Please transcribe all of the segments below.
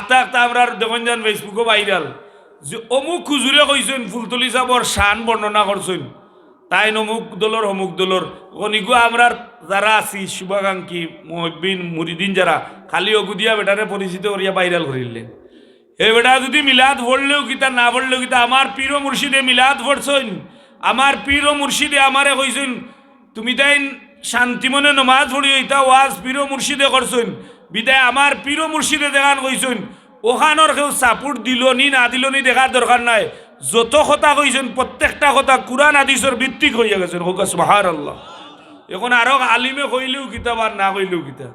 আখতা আখতা আমরা দেখুন যান ফেসবুকও ভাইরাল যে অমুক খুজুরে কইছেন ফুলতলি সাবর শান বর্ণনা করছেন তাই অমুক দলর অমুক দলর অনিগু আমরা যারা আছি শুভাকাঙ্ক্ষী মুহিব্বিন মুরিদিন যারা খালি অগুদিয়া বেটারে পরিচিত করিয়া ভাইরাল করিলেন এ বেটা যদি মিলাদ পড়লেও কিতা না পড়লেও কিতা আমার পীর ও মুর্শিদে মিলাদ পড়ছেন আমার পীর ও মুর্শিদে আমারে কইছেন তুমি তাই শান্তি মনে নমাজ পড়ি এটা ওয়াজ পীর ও মুর্শিদে করছেন বিদায় আমার পীর ও মুর্শিদে দেখান কইছেন ওখানোর কেউ সাপোর্ট দিল নি না দিল নি দেখার দরকার নাই যত কথা কইছেন প্রত্যেকটা কথা কুরআন হাদিসের ভিত্তিক হইয়া গেছেন সুবহানাল্লাহ। এখন আরো আলিমে কইলেও কিতাব আর না কইলেও কিতা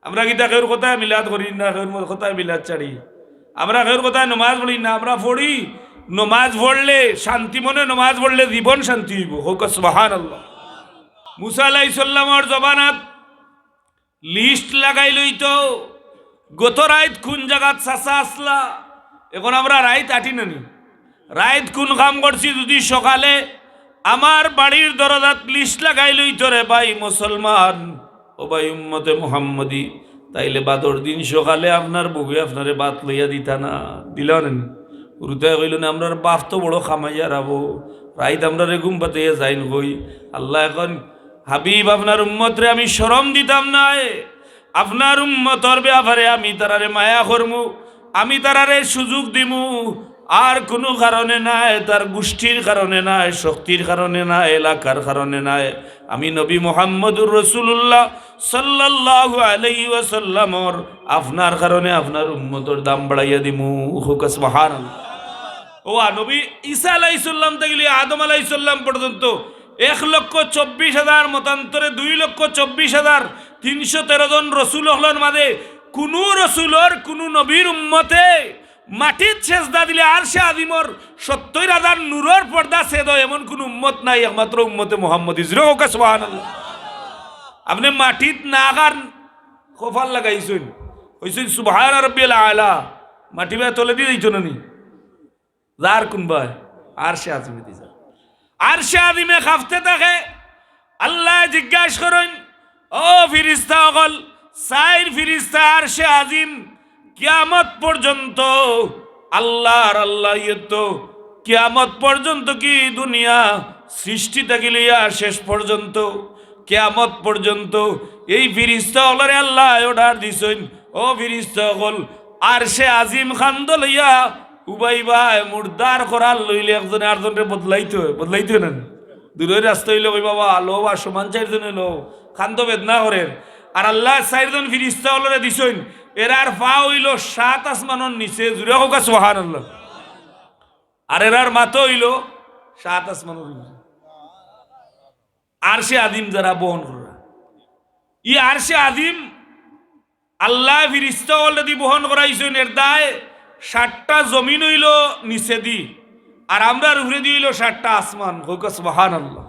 আমরা কিতা কেউর কথায় মিলাদ করি না কেউর কথায় মিলাদ ছাড়ি আমরা কেউর কথায় নমাজ পড়ি না আমরা পড়ি নমাজ পড়লে শান্তি মনে নমাজ পড়লে জীবন শান্তি হইব হোক সুবহানাল্লাহ। মুসা আলাইহিস সালামের জবানাত লিস্ট লাগাই লইতো গত রাত কোন জায়গাত চাচা আসলা এখন আমরা রাত আটি নানি রাত কোন কাম করছি যদি সকালে আমার বাড়ির দরজাত লিস্ট লাগাই লইতো রে ভাই মুসলমান ও ভাই উম্মতে মুহাম্মদি তাইলে বাদর দিন সকালে আপনার বউয়ে আপনারে বাত লইয়া দিতা না দিল না উরুতে কইল না আমরার বাপ তো বড় খামাইয়া রাবো রাইত আমরা রে ঘুম পাতে যাইন কই আল্লাহ এখন হাবিব আপনার উম্মতরে আমি শরম দিতাম না আপনার উম্মতর ব্যাপারে আমি তারারে মায়া করমু আমি তারারে সুযোগ দিমু আর কোনো কারণে নাই তার গোষ্ঠীর কারণে নাই শক্তির কারণে নাই এলাকার কারণে নাই আমি নবী মুহাম্মদুর রাসূলুল্লাহ সাল্লাল্লাহু আলাইহি ওয়াসাল্লামর আপনার কারণে আপনার উম্মতর দাম বাড়াইয়া দিমু হুক সুবহানাল্লাহ। ও নবী ঈসা আলাইহিস সালাম থেকে আদম আলাইহিস সালাম পর্যন্ত 1,24,000 মতান্তরে 2,24,313 জন রসুল হলের মাঝে কোন রসুলর কোন নবীর উম্মতে মাটির সেজদা দিলে আর সে আদিমর 70,000 নূরের পর্দা ছেদ এমন কোন উম্মত নাই একমাত্র উম্মতে মুহাম্মদী সুবহানাল্লাহ। আপনি মাটিত নাগার কপাল লাগাইছেন হইছেন সুবহান রাব্বিল আলা মাটি বে তলে দিয়ে দিত নানি যার কোন ভাই আর সে আজমে দিছে আর সে আদিমে খাফতে থাকে আল্লাহ জিজ্ঞাসা করেন ও ফিরিস্তা অকল সাইর ফিরিস্তা আর সে আজিম কিয়ামত পর্যন্ত আল্লাহর আল্লাহ তো কিয়ামত পর্যন্ত কি দুনিয়া সৃষ্টি থেকে লইয়া শেষ পর্যন্ত কিয়ামত পর্যন্ত এই ফিরিস্তা হলরে আল্লাহ অর্ডার দিছেন ও ফিরিস্তা হল আর সে আজিম খান্দ লইয়া উবাই ভাই মুর্দার করার লইলে একজনে আরেকজনকে বদলাইতে না দূরের রাস্তা হইলে ওই বাবা আলো বা সমান চারজন এলো খান্দ বেদনা করেন আর আল্লাহ 4 জন ফিরিস্তা হলরে দিছেন এরার পা হইল 7 আসমানের নিচে জুড়ে হোক সুবহানাল্লাহ আর এরার মাথা হইল 7 আসমানের নিচে আর সে আদিম যারা বহন করা ই আর সে আদিম আল্লাহ ফিরিস্তা অলরেডি বহন করাইছেন এর দায় 7টা জমিন হইল নিচে দি আর আমরা উপরে দি হইল 7টা আসমান হোক সুবহানাল্লাহ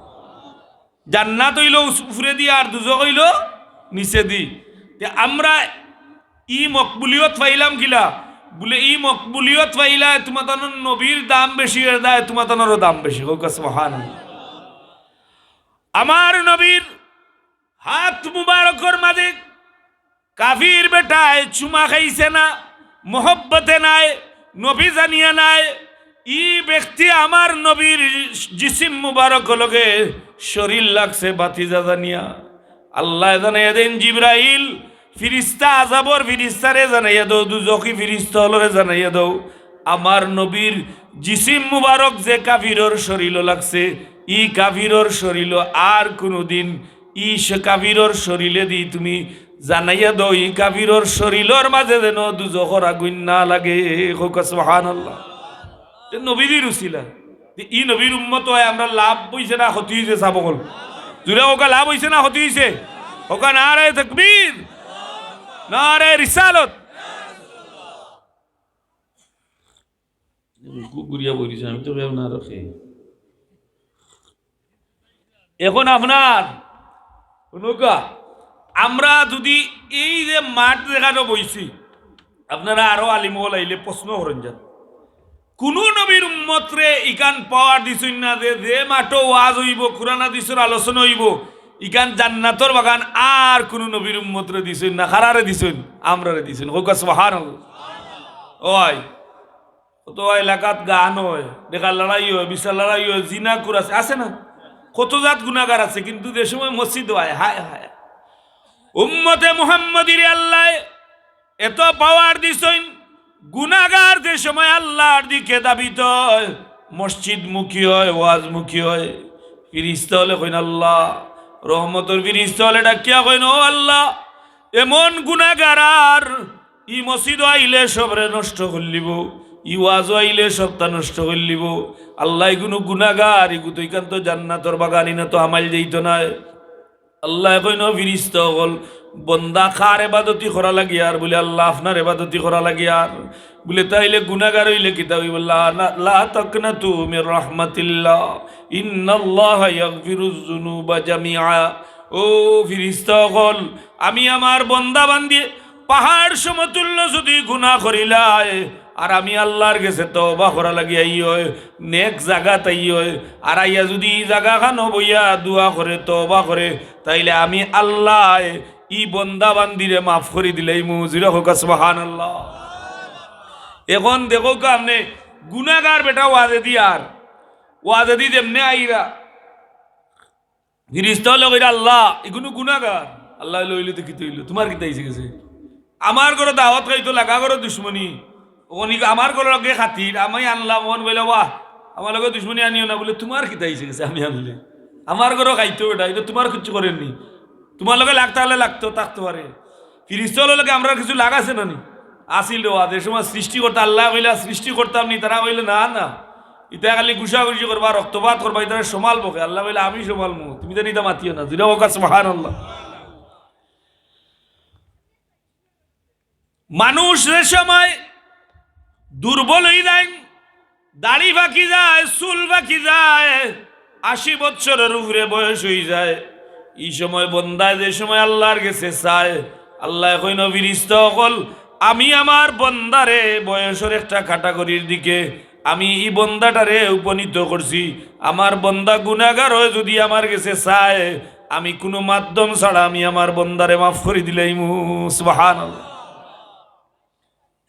জান্নাত হইল উপরে দি আর দুজক হইল নিচে দি আমরা ই মকবুলিয়ত পাইলাম কিলা বলে ই মকবুলিয়ত পাইলা তোমার নবীর দাম বেশি এর দায় তোমার দাম বেশি হোক সুবহানাল্লাহ। আমার নবীর হাত মুবারকর মাঝে কাফির বেটায় চুমা খাইছে না মোহব্বতে নাই নবী জানিয়া নাই ই ব্যক্তি আমার নবীর জিসিম মুবারক লগে শরীর লাগছে বাতিজা জানিয়া আল্লাহ জানাইয়া দেন জিবরাইল ফিরিস্তা আযাবর ফিরিস্তারে জানাইয়া দাও দুজখী ফিরিস্তা হলরে জানাইয়া দাও আমার নবীর জিসিম মুবারক যে কাফিরর শরীর লাগছে ই কাফিরর শরীর আর কোনদিন ই কাফিরর শরীরে দি তুমি জানাইয়া দাও ই কাফিরর শরীরের মাঝে যেন দুজখর আগুন না লাগে হোক সুবহানাল্লাহ। নবীর উসিলা ই নবীর উম্মত হয় আমরা লাভ হইছে না ক্ষতি হইছে সাবকল জুড়ে ওকা লাভ হইছে না ক্ষতি হইছে ওকা নারে তাকবীর নারে রিসালত গুরিয়া বলিছে আমি তো না রাখে এখন আপনার আমরা যদি এই যে মাঠ দেখানো বইছি আপনারা আরো আলিমল আইলে প্রশ্ন করেন যান কোন নবীর উম্মতরে ইকান পাওয়ার দিছেন না যে মাঠো ওয়াজ হইব কুরআন হাদিসের আলোচনা হইব ইকান জান্নাতর বাগান আর কোন নবীর উম্মতরে দিছেন না খারারে দিছেন আমরারে দিছেন হোক সুবহানাল্লাহ। ওই কত এলাকাত গান হয়, দেখা লড়াই হয়, বিশাল লড়াই হয়, জিনা কুর আছে না, কত জাত গুনাহগার আছে, কিন্তু যে সময় মসজিদ হয়, হায় হায় উম্মতে মুহাম্মদির আল্লাহ এত পাওয়ার দিছেন, গুনাহগার যে সময় আল্লাহর দিকে দাবিত হয়, মসজিদ মুখী হয়, ওয়াজ মুখী হয়, ফিরিস্তা হলে কইন আল্লাহ, রহমতের ফিরিস্তা হলে ডাকিয়া কইন ও আল্লাহ, এমন গুনাহগার আর ই মসজিদ আইলে সবরে নষ্ট করলিব, ই ওয়াজ আইলে সবটা নষ্ট করলিব, আল্লাহ কোনো গুনাহগার ইগু তো এখান জান্নাতর বাগানি না তো আমাল যেত না। আল্লাহ কইন ফিরিস্তা হল বন্দা খার এবাদতি করা লাগি আর বলে আল্লাহ আপনার এবাদতি করা লাগি আর বলে তাইলে গুনাহগার হইলে কিতা হইব, লা তাকনাতু মির রাহমাতিল্লাহ ইন্নাল্লাহা ইয়াগফিরুজ যুনুবা জামিআ। ও ফিরিস্তা হল আমি আমার বন্দা বান্দি পাহাড় সমতুল্য যদি গুনাহ করিলাই আর আমি আল্লাহর কাছে তওবা করা লাগি আইয় নেক জায়গা তাইয় আর আইয়া যদি এই জায়গা খানো বইয়া দোয়া করে তওবা করে তাইলে আমি আল্লাহ ই বন্দা বান্দিরে মাফ করে দিলেই মুজিরা হোক সুবহানাল্লাহ। এখন দেখো কা আপনি গুনাহগার বেটা ওয়াজে দি আর ওয়াজে দি যেমনে আইরা ফিরিস্তা লইরা আল্লাহ এগুলো গুনাহগার, আল্লাহ লইলে তো কি হইল, তোমার কি তাইছে গেছে, আমার ঘরে দাওয়াত খাইতো লাগা ঘরে দুশ্মনী, ওখানে আমার ঘরে লগে খাতির আমি আনলাম, মন বলে বাহ আমার লগে দুশ্মনী আনিও না, বলে তোমার কি তাইছে গেছে, আমি আনলে আমার ঘরে খাইতো এটা, এটা তোমার কিচ্ছু করেননি, তোমার লগে লাগতে হলে লাগতো থাকতে পারে, ফিরিস্তা লগে আমরা কিছু লাগাছে না নি আসিল যে সময় সৃষ্টি করতে আল্লাহ কইলা সৃষ্টি করতাম নি, তারা কইলে না না ইটা খালি ঘুষাঘুষি করবা রক্তপাত করবা, এটা সমাল বকে, আল্লাহ বলে আমি সমালমু, তুমি তো নিতে মাতিও না, জিরা হোক সুবহানাল্লাহ। মানুষ যে সময় দুর্বল হয়ে যায়, দাড়ি বাকি যায়, চুল বাকি যায়, 80 বছরের উপরে বয়স হয়ে যায়, এই সময় বন্দায় যে সময় আল্লাহর কাছে চায়, আল্লাহ কইন ফিরিস্তা হল আমি আমার বন্দারে বয়সের একটা ক্যাটাগরির দিকে আমি এই বন্দাটারে উপনীত করছি, আমার বন্দা গুনাহগার হয়ে যদি আমার কাছে চায় আমি কোনো মাধ্যম ছাড়া আমি আমার বন্দারে মাফ করে দিলেই সুবহানাল্লাহ।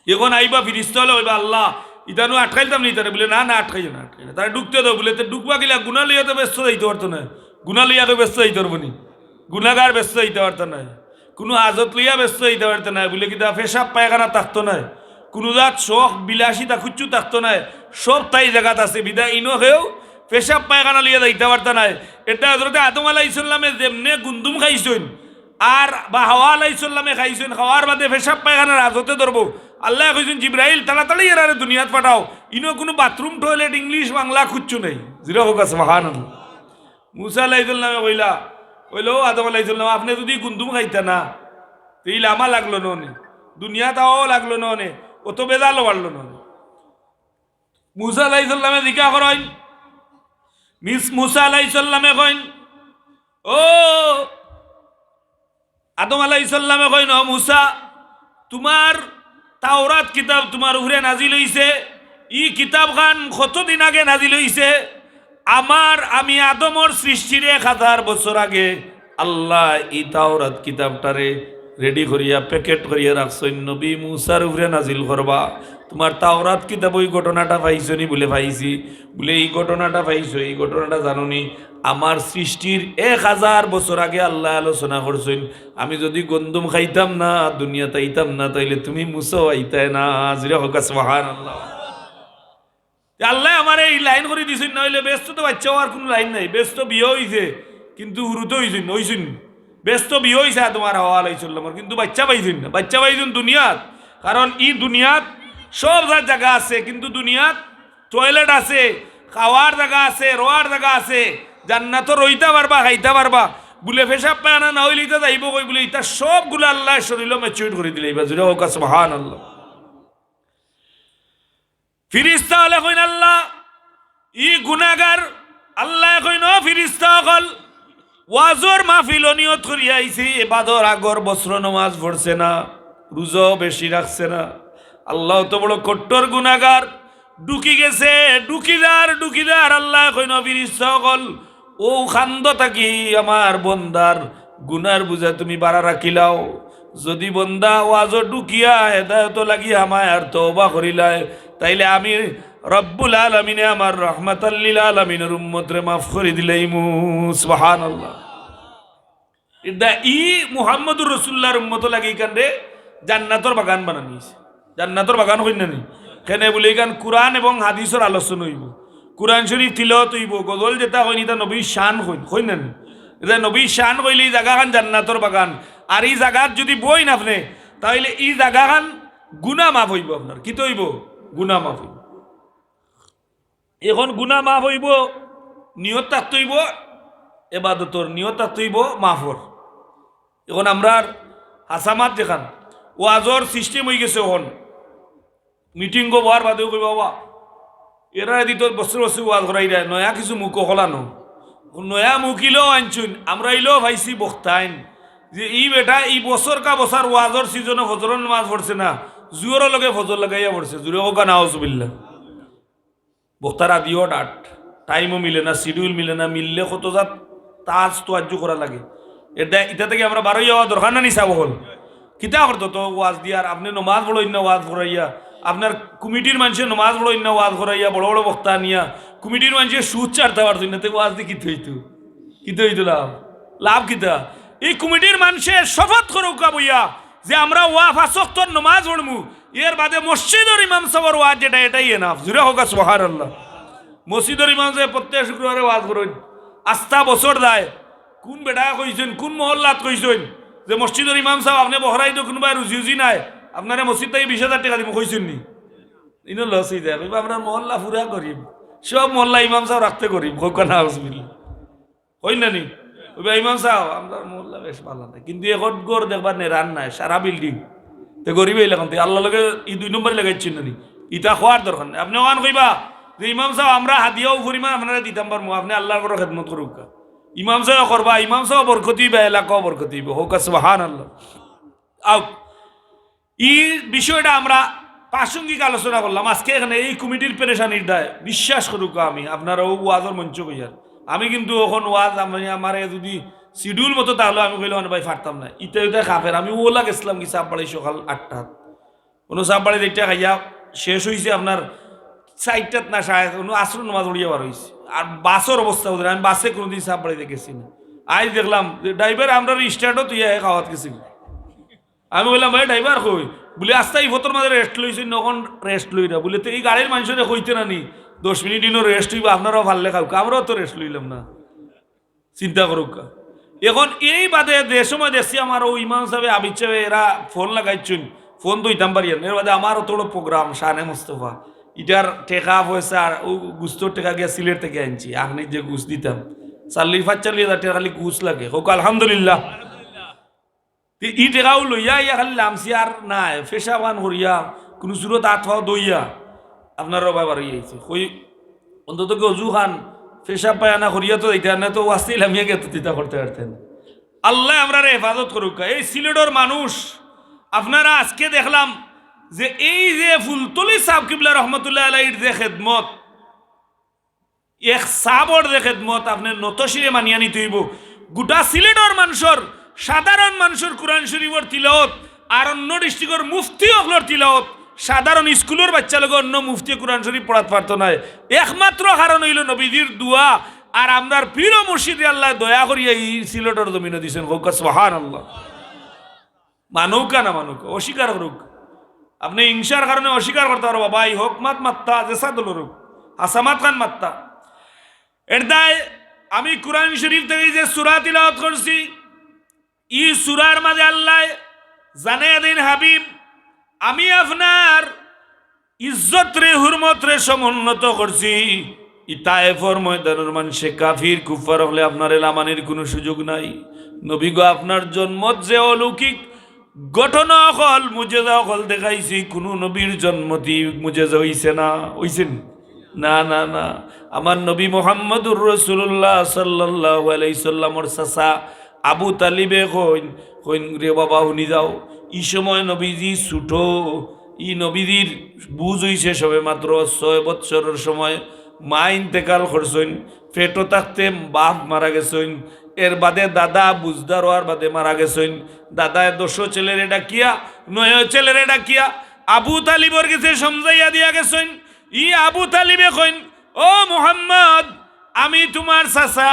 এখন আইবা ফিরিস্তা হলে হইবা আল্লাহ ইতানো আটকাইতাম নি, তারা বলে না না আটকাই না আটকাই না, তারা ঢুকতে দাও বলে তো ঢুকবা গেলে গুণা লইয়া তো ব্যস্ত যাইতে পারতো না, গুণা লইয়া তো ব্যস্ত যাইতে পারবো নি, গুণাগার ব্যস্ত যাইতে পারতো না, কোনো হাজত লইয়া ব্যস্ত যাইতে পারতো না, বলে কি তা পেশাব পায়খানা থাকতো না, কোনো জাত শখ বিলাসিতা খুচ্ছু থাকতো না, সব তাই জায়গাত আছে, বিদায় ইনো হেও পেশাব পায়খানা লইয়া যাইতে পারতো না। এটা হযরতে আদম আলাইহিস সালামে যেমনে গুন্দুম খাইছেন আর বা হাওয়া আলাইহিস সালামে খাইছেন, খাওয়ার বাদে পেশাব পায়খানার হাজতে ধরবো, আল্লাহ কইছেন জিব্রাইল তাড়াতাড়ি এরারে দুনিয়াত পাঠাও, ইনো কোনো বাথরুম টয়লেট ইংলিশ বাংলা খুঁজছো নাই, জিরা হোক সুবহানাল্লাহ। মুসা আলাইহিস সালামে কইলা কইলো আদম আলাইহিস সালাম আপনি যদি গুন্দুম খাইতা না তেইলে আমা লাগলো ননে, দুনিয়াত আও লাগলো ননে, অত বেজালো পারলো না। মুসা আলাইহিস সালামে জিজ্ঞাসা করেন, মুসা আলাইহিস সালামে কইন ও আদম আলাইহিস সালামে কইন ও মুসা তোমার তাওরাত কিতাব তোমার উপরে নাজিল হইছে, ই কিতাব খান কতদিন আগে নাজিল হইছে, আমি আদমর সৃষ্টির 1000 বছর আগে আল্লাহ এই তাওরাত কিতাবটারে রেডি করিয়া প্যাকেট করিয়া রাখছেন নবী মুসার উপরে নাজিল করবা, তোমার তাওরাত কিতাব ওই ঘটনাটা পাইছো নি, বলে পাইছি, বলে এই ঘটনাটা পাইছো, এই ঘটনাটা জানো নি, আমার সৃষ্টির 1000 বছর আগে আল্লাহ আলোচনা করছেন, আমি যদি গন্দুম খাইতাম না দুনিয়াতে আইতাম না তাইলে তুমি মুসা আইতাই না, জিরা হোক সুবহানাল্লাহ। আল্লাহ আমার এই লাইন করে দিছেন, না হইলে ব্যস্ত তো বাচ্চা আর কোনো লাইন নাই, ব্যস্ত বিয়ে হইছে কিন্তু হুরুতে হইছেন ব্যস্ত বিয়ে হইছে তোমার হাওয়া আলাইহিস সালামের, কিন্তু বাচ্চা পাইছেন না, বাচ্চা পাইছেন দুনিয়াত, কারণ ই দুনিয়াত সব জায়গা আছে, কিন্তু দুনিয়াত টয়লেট আছে, খাওয়ার জায়গা আছে, রোয়ার জায়গা আছে, জান্নাত রইতে পারবা খাইতে পারবা, বলে পেশাব পায়খানা না হইলে ইটা যাইব কই, বলে ইটা সবগুলো আল্লাহ শরীর ম্যাচিউর করে দিলে, এবার জুড়ে হোক সুবহানাল্লাহ। ফিরিস্তা হলে কইন আল্লাহ ই গুনাহগার, আল্লাহ কইন ফিরিস্তা হল ওয়াজর মাহফিল নিয়ত করিয়া আইছি, এবাদর আগর বছর নামাজ পড়ছে না, রোজা বেশি রাখছে না, আল্লাহ তো বড় কট্টর গুনাহগার, ঢুকি গেছে ঢুকিদার, আল্লাহ কইন ফিরিস্তা হল ও খান্দ থাকি আমার বন্দার গুনার বুঝা তুমি বাড়া রাখিলাও, যদি বন্দা ওয়াজও ঢুকিয়া হেদায়ত লাগি আমায় আর তওবা করিলায়, তাইলে আমি রব্বুল আলামিনে আমার রহমাতাল লিল আলামিনের উম্মতরে মাফ করে দিলাইমু। সুবহানাল্লাহ। এটা ই মুহাম্মদুর রাসূলুল্লাহর উম্মত লাগি কান্দে জান্নাতের বাগান বানানিছে। জান্নাতের বাগান হইন না নি কেনে বলে এখান কোরআন এবং হাদিসের আলোচনা হইব, কোরআন শরীফ তিলাওয়াত হইব, গজল যেটা হইনি তা নবীর শান হইন না নি। এটা নবীর শান হইলে এই জায়গাখান জান্নাতের বাগান। আর এই জায়গার যদি বই না আপনি, তাহলে এই জায়গাখান গুনাহ মাফ হইব আপনার। কি তো হইব? গুনাহ মাফ হইব। এখন গুনাহ মাফ হইব, নিয়ত থাকতে হইব এবাদতর, নিয়ত থাকতে হইব মাফর। এখন আমরা হাসামাত দেখান ওয়াজর সিস্টেম হয়ে গেছে। এখন মিটিং গো বার বাদেও কই বাবা এরা দিত বছর বছর ওয়াজ করাই দেয়, নয়া কিছু মুখ হলানো, নয়া মুখ ইলেও আনছুন, আমরা ইলেও ভাইছি বক্তাইন যে ই বেটা এই বছর কা বছর ওয়াজর সিজনে ফজরের নামাজ পড়ছে না, জুয়োর লগে ফজর লাগাইয়া পড়ছে, জুরে হোকা নাউজুবিল্লাহ। বক্তারা দিও ডাট, টাইমও মিলে না, শিডিউল মিলে না, মিললে কত জাত তাজ তোয়াজ্য করা লাগে। এটা থেকে আমরা বারোই যাওয়া দরকার না নিসা বহল কিতা করতো তো ওয়াজ দিয়ার। আপনি নমাজ পড়ই না ওয়াজ করাইয়া, আপনার কমিটির মানুষের নমাজ পড়ই না ওয়াজ করাইয়া, বড় বড় বক্তা নিয়া কমিটির মানুষের সুদ চারতে পারতো না, তো ওয়াজ দিয়ে কিতে হইতো, কিতে হইতো লাভ, লাভ কিতা? এই কমিটির মানুষের শপথ করুকা বইয়া যে আমরা ওয়াফ আসক্তর নমাজ পড়মু, এর বাদে মসজিদের ইমাম সাহেবের ওয়াজ যেটা এটাই এনাফ। জুড়ে হোক সুবহানাল্লাহ। মসজিদের ইমাম সাহেব প্রত্যেক শুক্রবারে ওয়াজ করেন, আস্থা বছর যায়। কোন বেটা কইছেন, কোন মহল্লাত কইছেন যে মসজিদের ইমাম সাহেব আপনি বহরাই তো কোনোবাই রুজি উজি নাই, আপনারা মসজিদ থেকে 20,000 টাকা দিব কইছেন নি? ইনো লস হয়ে যায়। আমরা মহল্লা পুরা করিম, সব মহল্লা ইমাম সাহেব রাখতে করিম, হোক না হসবিল্লা হই না নি? ইমাম সাহেব আমরা মহল্লা বেশ ভালো নাই, কিন্তু এখন গড় দেখবার নেই, রান নাই, সারা বিল্ডিং তো গরিব এলাকান আল্লাহ লগে এই 2 নম্বরে লাগাইছেন না নি? ইটা খোয়ার দরকার নেই। আপনি ওখান কইবা যে ইমাম সাহেব আমরা হাদিয়াও পরিমাণ আপনারা দিতাম পারবো, আপনি আল্লাহর করে খেদমত করুক। ইমাম সাহেব করবা, ইমাম সাহেব বরকতি বা এলাকাও বরকতি হোক সুবহানাল্লাহ। আও এই বিষয়টা আমরা প্রাসঙ্গিক আলোচনা করলাম আজকে এখানে। এই কমিটির পেরেশানির দায় বিশ্বাস করুক আমি আপনারাও ওয়াজের মঞ্চ কইয়ার, আমি কিন্তু এখন ওয়াজ আমি আমার যদি শিডিউল মতো তাহলে আমি কইলে মানে ভাই ফাটতাম না। ইতে ইতে খাফের আমি ওলা গেছিলাম কি চাপ বাড়ি সকাল 8টা, কোনো চাপ বাড়ি দেখতে খাইয়া শেষ হয়েছে আপনার 4টাত না 4:30, কোনো আসর নামাজ উড়িয়ে বার হয়েছে। আর বাসের অবস্থা ওদের, আমি বাসে কোনোদিন চাপ বাড়িতে গেছি না। আজ দেখলাম ড্রাইভার আমরা স্টার্টও তুই খাওয়াত গেছি। আমি বললাম ভাই ড্রাইভার কই, বলে আস্তে এই ফটোর মাঝে রেস্ট লইছেন, নখন রেস্ট লই না বলে, তো এই গাড়ির মানুষের কইতে না নি 10 মিনিট দিনও রেস্ট হইব, আপনারাও ভাললে খাও, আমরাও তো রেস্ট লইলাম না, চিন্তা করুক। এখন এই বাদে যে সময় দেখছি আমার ও ইমাম সাহেব আবিদ সাহেব এরা ফোন লাগাইছেন, ফোন তো হইতাম পারি এর বাদে আমার অত প্রোগ্রাম শানে মুস্তফা, ইটার টেকা পয়সা ও গুস্তর টেকা গিয়া সিলেট থেকে আনছি, আপনি যে গুছ দিতাম 40,000 টাকা খালি গুছ লাগে হোক আলহামদুলিল্লাহ। ই টেকাও লইয়া ইয়া খালি লামছি আর নাই ফেসাবান করিয়া কোনো সুরত আঠাও দইয়া আপনার রবাবার হইয়াছে কই অন্তত কি অজু খান ফেসাব পায়না করিয়া তো এইটা না তো ওয়াস্তি লামিয়া গেত দিতা করতে পারতেন। আল্লাহ আমরা হেফাজত করুক। এই সিলেটর মানুষ আপনারা আজকে দেখলাম যে এই যে ফুলতলি সাহেব কিবলা রহমতুল্লাহ আলাইহির যে খেদমত, এক সাবর যে খেদমত আপনি নতশিরে মানিয়া নিতে হইব। গোটা সিলেটর মানুষের সাধারণ মানুষের কোরআন শরীফের তিলাওয়াত আর অন্য ডিস্ট্রিক্টের মুফতি অগলর তিলাওয়াত সাধারণ স্কুলের বাচ্চা লোক অন্য মুফতি কোরআন শরীফ পড়াতে পারতো না। একমাত্র কারণ হইল নবীজির দোয়া আর আমরার পীর মুর্শিদ আল্লাহ দয়া করিয়া এই সিলেটর জমিনে দিয়েছেন হোক সুবহানাল্লাহ। মানুক না মানুক অস্বীকার করুক, আপনি হিংসার কারণে অস্বীকার করতে পারো বাবা এই হকমাত মাত্তা জেসা দলরুক হাসামাত খান মাত্তা এর দায়। আমি কোরআন শরীফ থেকে যে সূরা তিলাওয়াত করছি এই সূরার মাঝে আল্লাহ জানিয়ে দিন হাবিব আমি আপনার ইজ্জত রে হুরমত রে সমুন্নত করছি। ইতায়েফর ময়দানের মানুষে কাফির কুফার হলে আপনার এলামানির কোনো সুযোগ নাই। নবী গো আপনার জন্মত যে অলৌকিক ঘটনা হল মুজেজা হল দেখাইছি, কোনো নবীর জন্মতি মুজেজা হইছে না, হইছেন না না না। আমার নবী মুহাম্মদুর রাসূলুল্লাহ সাল্লাল্লাহু আলাইহি সাল্লামর চাচা আবু তালিবে কইন কইন রে বাবা শুনি যাও, এই সময় নবীজি ছুটো, ই নবীজির বুঝ হইছে সবে মাত্র 6 বৎসরের সময় মা ইন্তেকাল করছেন, পেটও থাকতে বাপ মারা গেছেন। এর বাদে দাদা বুঝদার হওয়ার বাদে মারা গেছেন। দাদায় 10 ছেলেরে ডাকিয়া 9 ছেলেরে ডাকিয়া আবু তালিবর কাছে সমঝাইয়া দিয়া গেছেন। ই আবু তালিবে কইন, ও মুহাম্মদ, আমি তোমার চাচা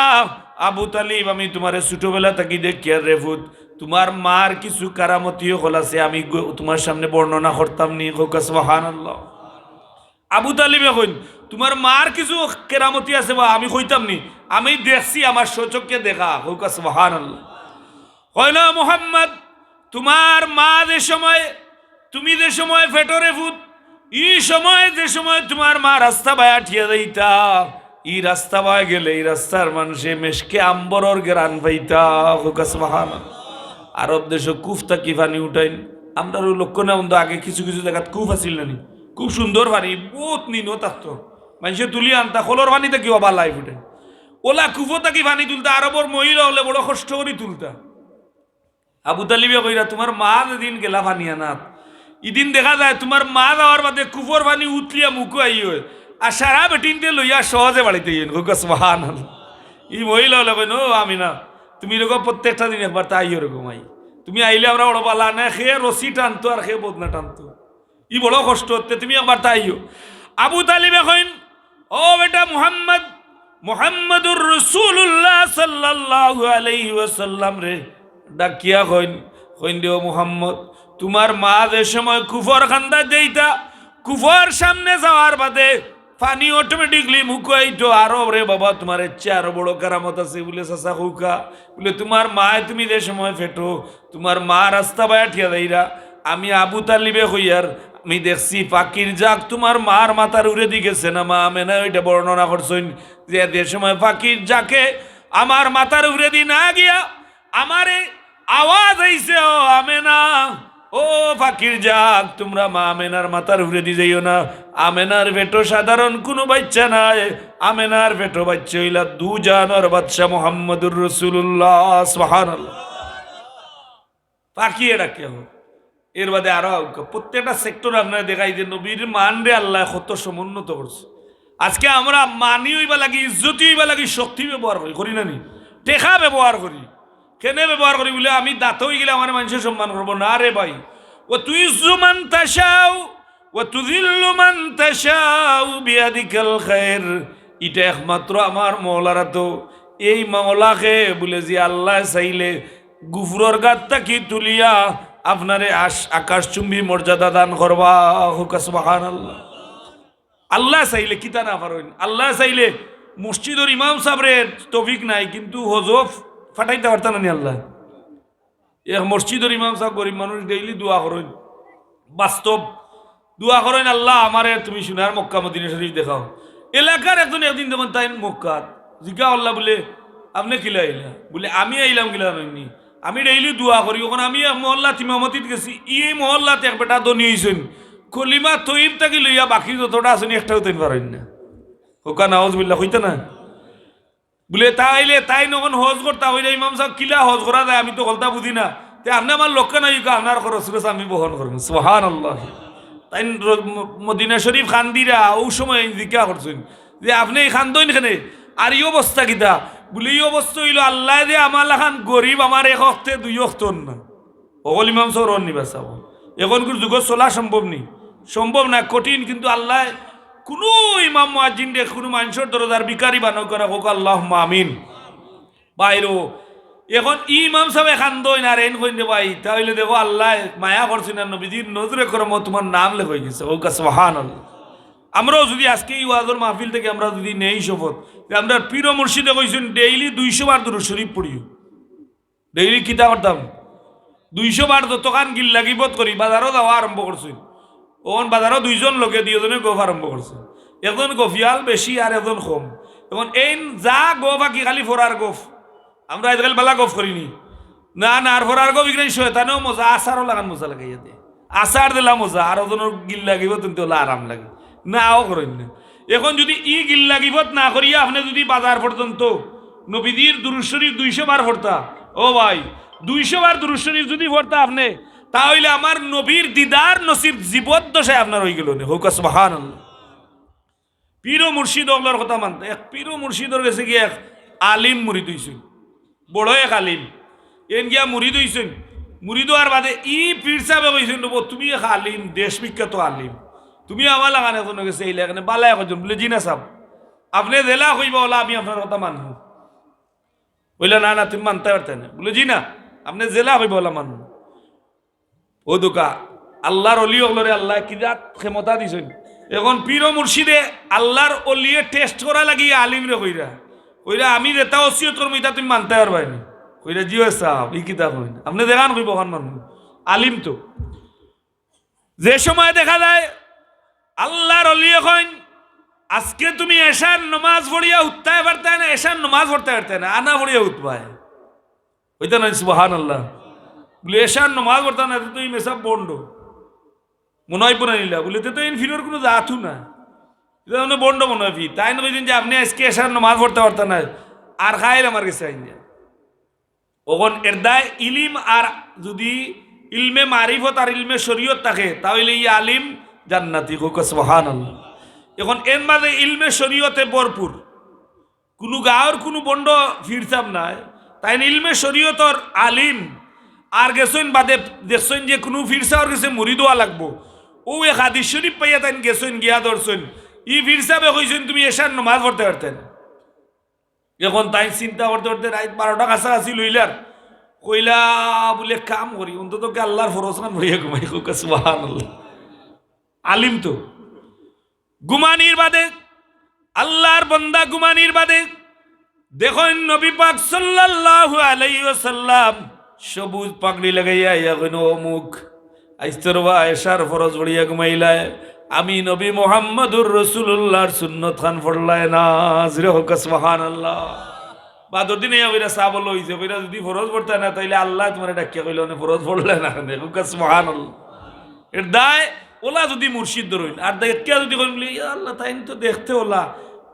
আবু তালিব, আমি তোমার ছোটবেলা থাকি দেখিয়া রেফুত, তোমার মার কিছু কারামতিও হল আছে, আমি তোমার সামনে বর্ণনা করতাম নি। সুবহানাল্লাহ। আবু তালিবে কইন, তোমার মার কিছু কেরামতি আছে বা আমি কইতাম নি, আমি দেখছি, আমার সচক্ষে দেখা। সুবহানাল্লাহ। কয় না মুহাম্মদ, তোমার মা যে সময়, তুমি যে সময় ফেটরে ফুট, এই সময় যে সময় তোমার মা রাস্তা বায়া ঠিয়া যাইতা, এই রাস্তা বায়া গেলে এই রাস্তার মানুষে মেশকে আম্বরর গেরান পাইতা। সুবহানাল্লাহ। আরব দেশ কুফতা কি পানি উঠাইন, আমরা লক্ষ্য না বন্ধু, আগে কিছু কিছু জায়গাত কুফ আসিল না, খুব সুন্দর পানি, বহুত নিনো থাকতো, মানুষে তুলি আনতা, খোলর পানিতে কি অবা লাইফ উঠে, ওলা কুফতা কি পানি তুলতা, আরবর মহিলা হলে বড় কষ্ট করে তুলতা। আবু তালিবে কইরা, তোমার মা যেদিন গেলা পানি আনাত, ইদিন দেখা যায় তোমার মা যাওয়ার বাদে কুফর পানি উতলিয়া মুখো আই হয়, আর সারা বেটিনতে লইয়া সহজে বাড়িতে ইয়েন। সুবহানাল্লাহ। ই মহিলা হলে কই, নো আমি না, তুমি এরকম প্রত্যেকটা দিন একবার তাই এরকম আই, তুমি আইলে আমরা বড় পালা না, খেয়ে রসি টানতো আর খেয়ে বদনা টানতো, ই বড় কষ্ট হতে, তুমি একবার তাইও। আবু তালিবে কইন, ও বেটা মুহাম্মদ, মুহাম্মাদুর রাসূলুল্লাহ সাল্লাল্লাহু আলাইহি ওয়াসাল্লাম রে ডাকিয়া কইন, কইন দেও মুহাম্মদ, তোমার মা যে সময় কুফর খান্দা দেইতা, কুফর সামনে যাওয়ার বাদে পানি অটোমেটিকলি মুখো আইতো। আরো রে বাবা, তোমার ইচ্ছা আরো বড় কারামত আছে বলে চাচা হুকা, বলে তোমার মায় তুমি যে সময় ফেটো, তোমার মা রাস্তা বায়া ঠিয়া দেইরা, আমি আবু তালিবে হইয়ার আমি দেখছি পাখির জাক তোমার মার মাথার উড়ে দি গেছে না, মা আমেনা ওইটা বর্ণনা করছেন যে সময় পাখির জাকে আমার মাথার উড়ে দি না গিয়া আমারে আওয়াজ আইছে, ও আমেনা, ও পাখির জাক, তোমরা মা আমেনার মাথার উড়ে দি যাইও না, আমেনার পেটো সাধারণ কোনো বাচ্চা নাই, আমেনার পেটো বাচ্চা হইলা দু জানোর বাদশা মুহাম্মদুর রাসূলুল্লাহ। সুবহানাল্লাহ। পাখি এটা কে হোক। এর বাদে আরো প্রত্যেকটা সেক্টর আপনারা দেখাই যে নবীর মান রে আল্লাহ কত সমুন্নত করছে। আজকে আমরা মানি হইবা লাগি, ইজ্জতি হইবা লাগি শক্তি ব্যবহার করি না নি, টেকা ব্যবহার করি, কেনে ব্যবহার করি বলে আমি দাঁত হয়ে গেলে আমার মানুষের সম্মান করবো না রে ভাই। ও তুই মান তাশাও ও তুযিল্লু মান তাশাও বিয়াদিকাল খায়র, এটা একমাত্র আমার মওলারা, তো এই মওলাকে বলে যে আল্লাহ চাইলে গুফরর গাতটা কি তুলিয়া আপনারে আকাশচুম্বী মর্যাদা দান করবা। সুবহানাল্লাহ। আল্লাহ চাইলে কিতা না পারেন, আল্লাহ চাইলে মসজিদের ইমাম সাহেবের তৌফিক নাই কিন্তু হজফ ফাটাইতে পারতাম না আল্লাহ। এক মসজিদের ইমাম সাহেব গরিব মানুষ, ডেইলি দোয়া করেন, বাস্তব দোয়া করেন, আল্লাহ আমারে তুমি সোনার মক্কা মদিনা শরীফ দেখাও। এলাকার একজন একদিন দেখুন তাই মক্কা জিজ্ঞা আল্লাহ বলে আপনি কিলা আইলা, বলে আমি আইলাম কিলা হয়নি, আমি ডেইলি দোয়া করি। ওখানে আমি এক মহল্লা তিমামতিত গেছি, এই মহল্লাতে এক বেটা ধনী হয়েছেন, কলিমা তৈব থাকি লইয়া বাকি যতটা আছেন একটাও তেন পারেন না। হোকা নাওজ বিল্লাহ হইতে না, বলে তাইলে তাই নখন হজ করতা হইলে ইমাম সাহেব কিলা হজ করা যায়, আমি তো গলতা বুঝি না, তাই আপনি আমার লক্ষ্য নাই, আপনার খরচ আমি বহন করবো। সুবহানাল্লাহ। তাই মদিনা শরীফ খান্দিরা ও সময় জিজ্ঞা করছেন যে আপনি খান্দইন এখানে, আর এই অবস্থা কিতা, বলে এই অবস্থা হইল আল্লাহ যে আমার লাখান গরিব আমার এক অক্তে দুই অক্তর না, অকল ইমাম সাহেব নিবাস এখনকার যুগ চলা সম্ভব নেই, সম্ভব না, কঠিন। কিন্তু আল্লাহ কোনো ইমাম মুয়াজ্জিন রে কোনো মানুষের দরজার বিকারি বানো করা হোক, আল্লাহুম্মা আমিন। বাইরো এখন ইমাম সাহেব খান্দইন আর এন কইন ভাই, তাহলে দেখো আল্লাহ মায়া করছেন না, নবীজির নজরে করম তোমার নাম লেখ হয়ে গেছে। ওকা সুবহানাল্লাহ। আমরাও যদি আজকে এই ওয়াজের মাহফিল থেকে আমরা যদি নেই শপথ, আমরা পীর মুর্শিদে কইছেন ডেইলি 200 বার দুরূদ শরীফ পড়িও, ডেইলি কিতা করতাম 200 বার যতখান গিল লাগিবত করি। বাজারও যাওয়া আরম্ভ করছেন, ওন বাজারও দুইজন লোকে দুইজনে গোফ আরম্ভ করছে, একজন গফিয়াল বেশি আর একজন কম। এখন এই যা গোফ আঁকি খালি ফোরার গোফ, আমরা আজকাল বালা গোফ করিনি না, না আর ফোরার গোফ এখানে শয়তানেও মজা, আচারও লাগান মজা লাগে, ইয়াতে আচার দিলা মজা, আর ওজনের গিল লাগিব কিন্তু ওলা আরাম লাগে নাও করেন না। এখন যদি ই গিল লাগিবত না করিয়া আপনি যদি বাজার পর্যন্ত নবীজির দুরূদ শরীফ 200 বার পড়তা, ও ভাই 200 বার দুরূদ শরীফ যদি পড়তা আপনি, তাহলে আমার নবীর দিদার নসিব জীবদ্দশায় আপনার হয়ে গেল না। হোক সুবহানাল্লাহ। পীর ও মুর্শিদ ওগুলোর কথা মানতে, এক পীর ও মুর্শিদর গেছে কি এক আলিম মুরিদ হইছিল, বড় এক আলিম এন গিয়া মুরিদ হইছেন, মুরিদ হওয়ার বাদে ই পীর সাহেবে কইছেন তুমি এক আলিম, দেশ বিখ্যাত আলিম, তুমি আমার লাগান এখন গেছে এই লাগানে বালা একজন বলে জি না সাহেব আপনি জেলা কইবা ওলা আমি আপনার কথা মানব, বললে না না তুমি মানতে পারতে না, বলে জি না আপনি জেলা কইবা ওলা মানব। ও দোকা আল্লাহর অলি হলরে আল্লাহ কিরাত ক্ষমতা দিছেন, এখন পীর ও মুর্শিদে আল্লাহর অলিয়ে টেস্ট করা লাগিয়ে আলিম রে কইরা কইরা আমি যেটা ওসিয়ত করবো এটা তুমি মানতে পারবাই না, কইরা জিও সাহেব ই কিতাব হইন আপনি দেখান কইব ওখান মানুষ আলিম। তো যে সময় দেখা যায় আল্লাহর অলি এখন আজকে তুমি এশার নমাজ পড়িয়া উঠতে পারতে না, এশার নমাজ পড়তে পারতে না, আনা পড়িয়া উঠবায় ওইটা না সুবহানাল্লাহ, বলে এশার নমাজ পড়তে না তুই মেসাব বন্ড মনে হয় পড়ে নিলা, বলে তো ইনফিরিয়র কোনো জাতু না, এটা বন্ড মনে হয় তাই না বলছেন যে আপনি আজকে এশার নমাজ পড়তে পারতেন না আর খাইল আমার কাছে আইন যা ওখন এর দায় ইলিম, আর যদি ইলমে মারিফত আর ইলমে শরীয়ত থাকে তাহলে এই আলিম জান্নাতি হোক সুবহানাল্লাহ। এখন এর মাঝে ইলমে শরীয়তে ভরপুর, কোনো গাঁর কোনো বন্ড ফিরসাম নাই, তাই ইলমে শরীয়তর আলিম আর গেছেন বাদে দেখছেন যে কোনো ফিরসাওয়ার গেছে মুরিদ হওয়া লাগবো, ও এক হাদিস শরীফ পাইয়া তাই গেছেন গিয়া ধরছেন ই ফিরসাবে কইছেন তুমি এশার নমাজ পড়তে পারতেন। এখন তাই চিন্তা করতে করতে রাত 12টা কাছাকাছি লইলার কইলা বলে কাম করি অন্তত আল্লাহর ফরজ খান ভরিয়া ঘুমাই সুবহানাল্লাহ। আলিম তো গুমানির বাদে আল্লাহর বান্দা গুমানির বাদে দেখুন নবী পাক সাল্লাল্লাহু আলাইহি ওয়াসাল্লাম সবুজ পাগড়ি লাগাইয়া ইয়া কইন অমুক আইস্তরবা এশার ফরজ ভরিয়া ঘুমাইলায় আমি নবী মুহাম্মদুর রাসূলুল্লাহর সুন্নত খান পড়লাই না, জিরে হোক সুবহানাল্লাহ। বাদর দিনে ওইরা সাবল হইছে ওইরা যদি ফরজ পড়তে না তাইলে আল্লাহ তোমার ডাকিয়া কইল না ফরজ পড়লে না, হোক সুবহানাল্লাহ। এর দায় ওলা যদি মুর্শিদ ধরুন আর দেখিয়া যদি কইন বলি আল্লাহ তাই তো দেখতে ওলা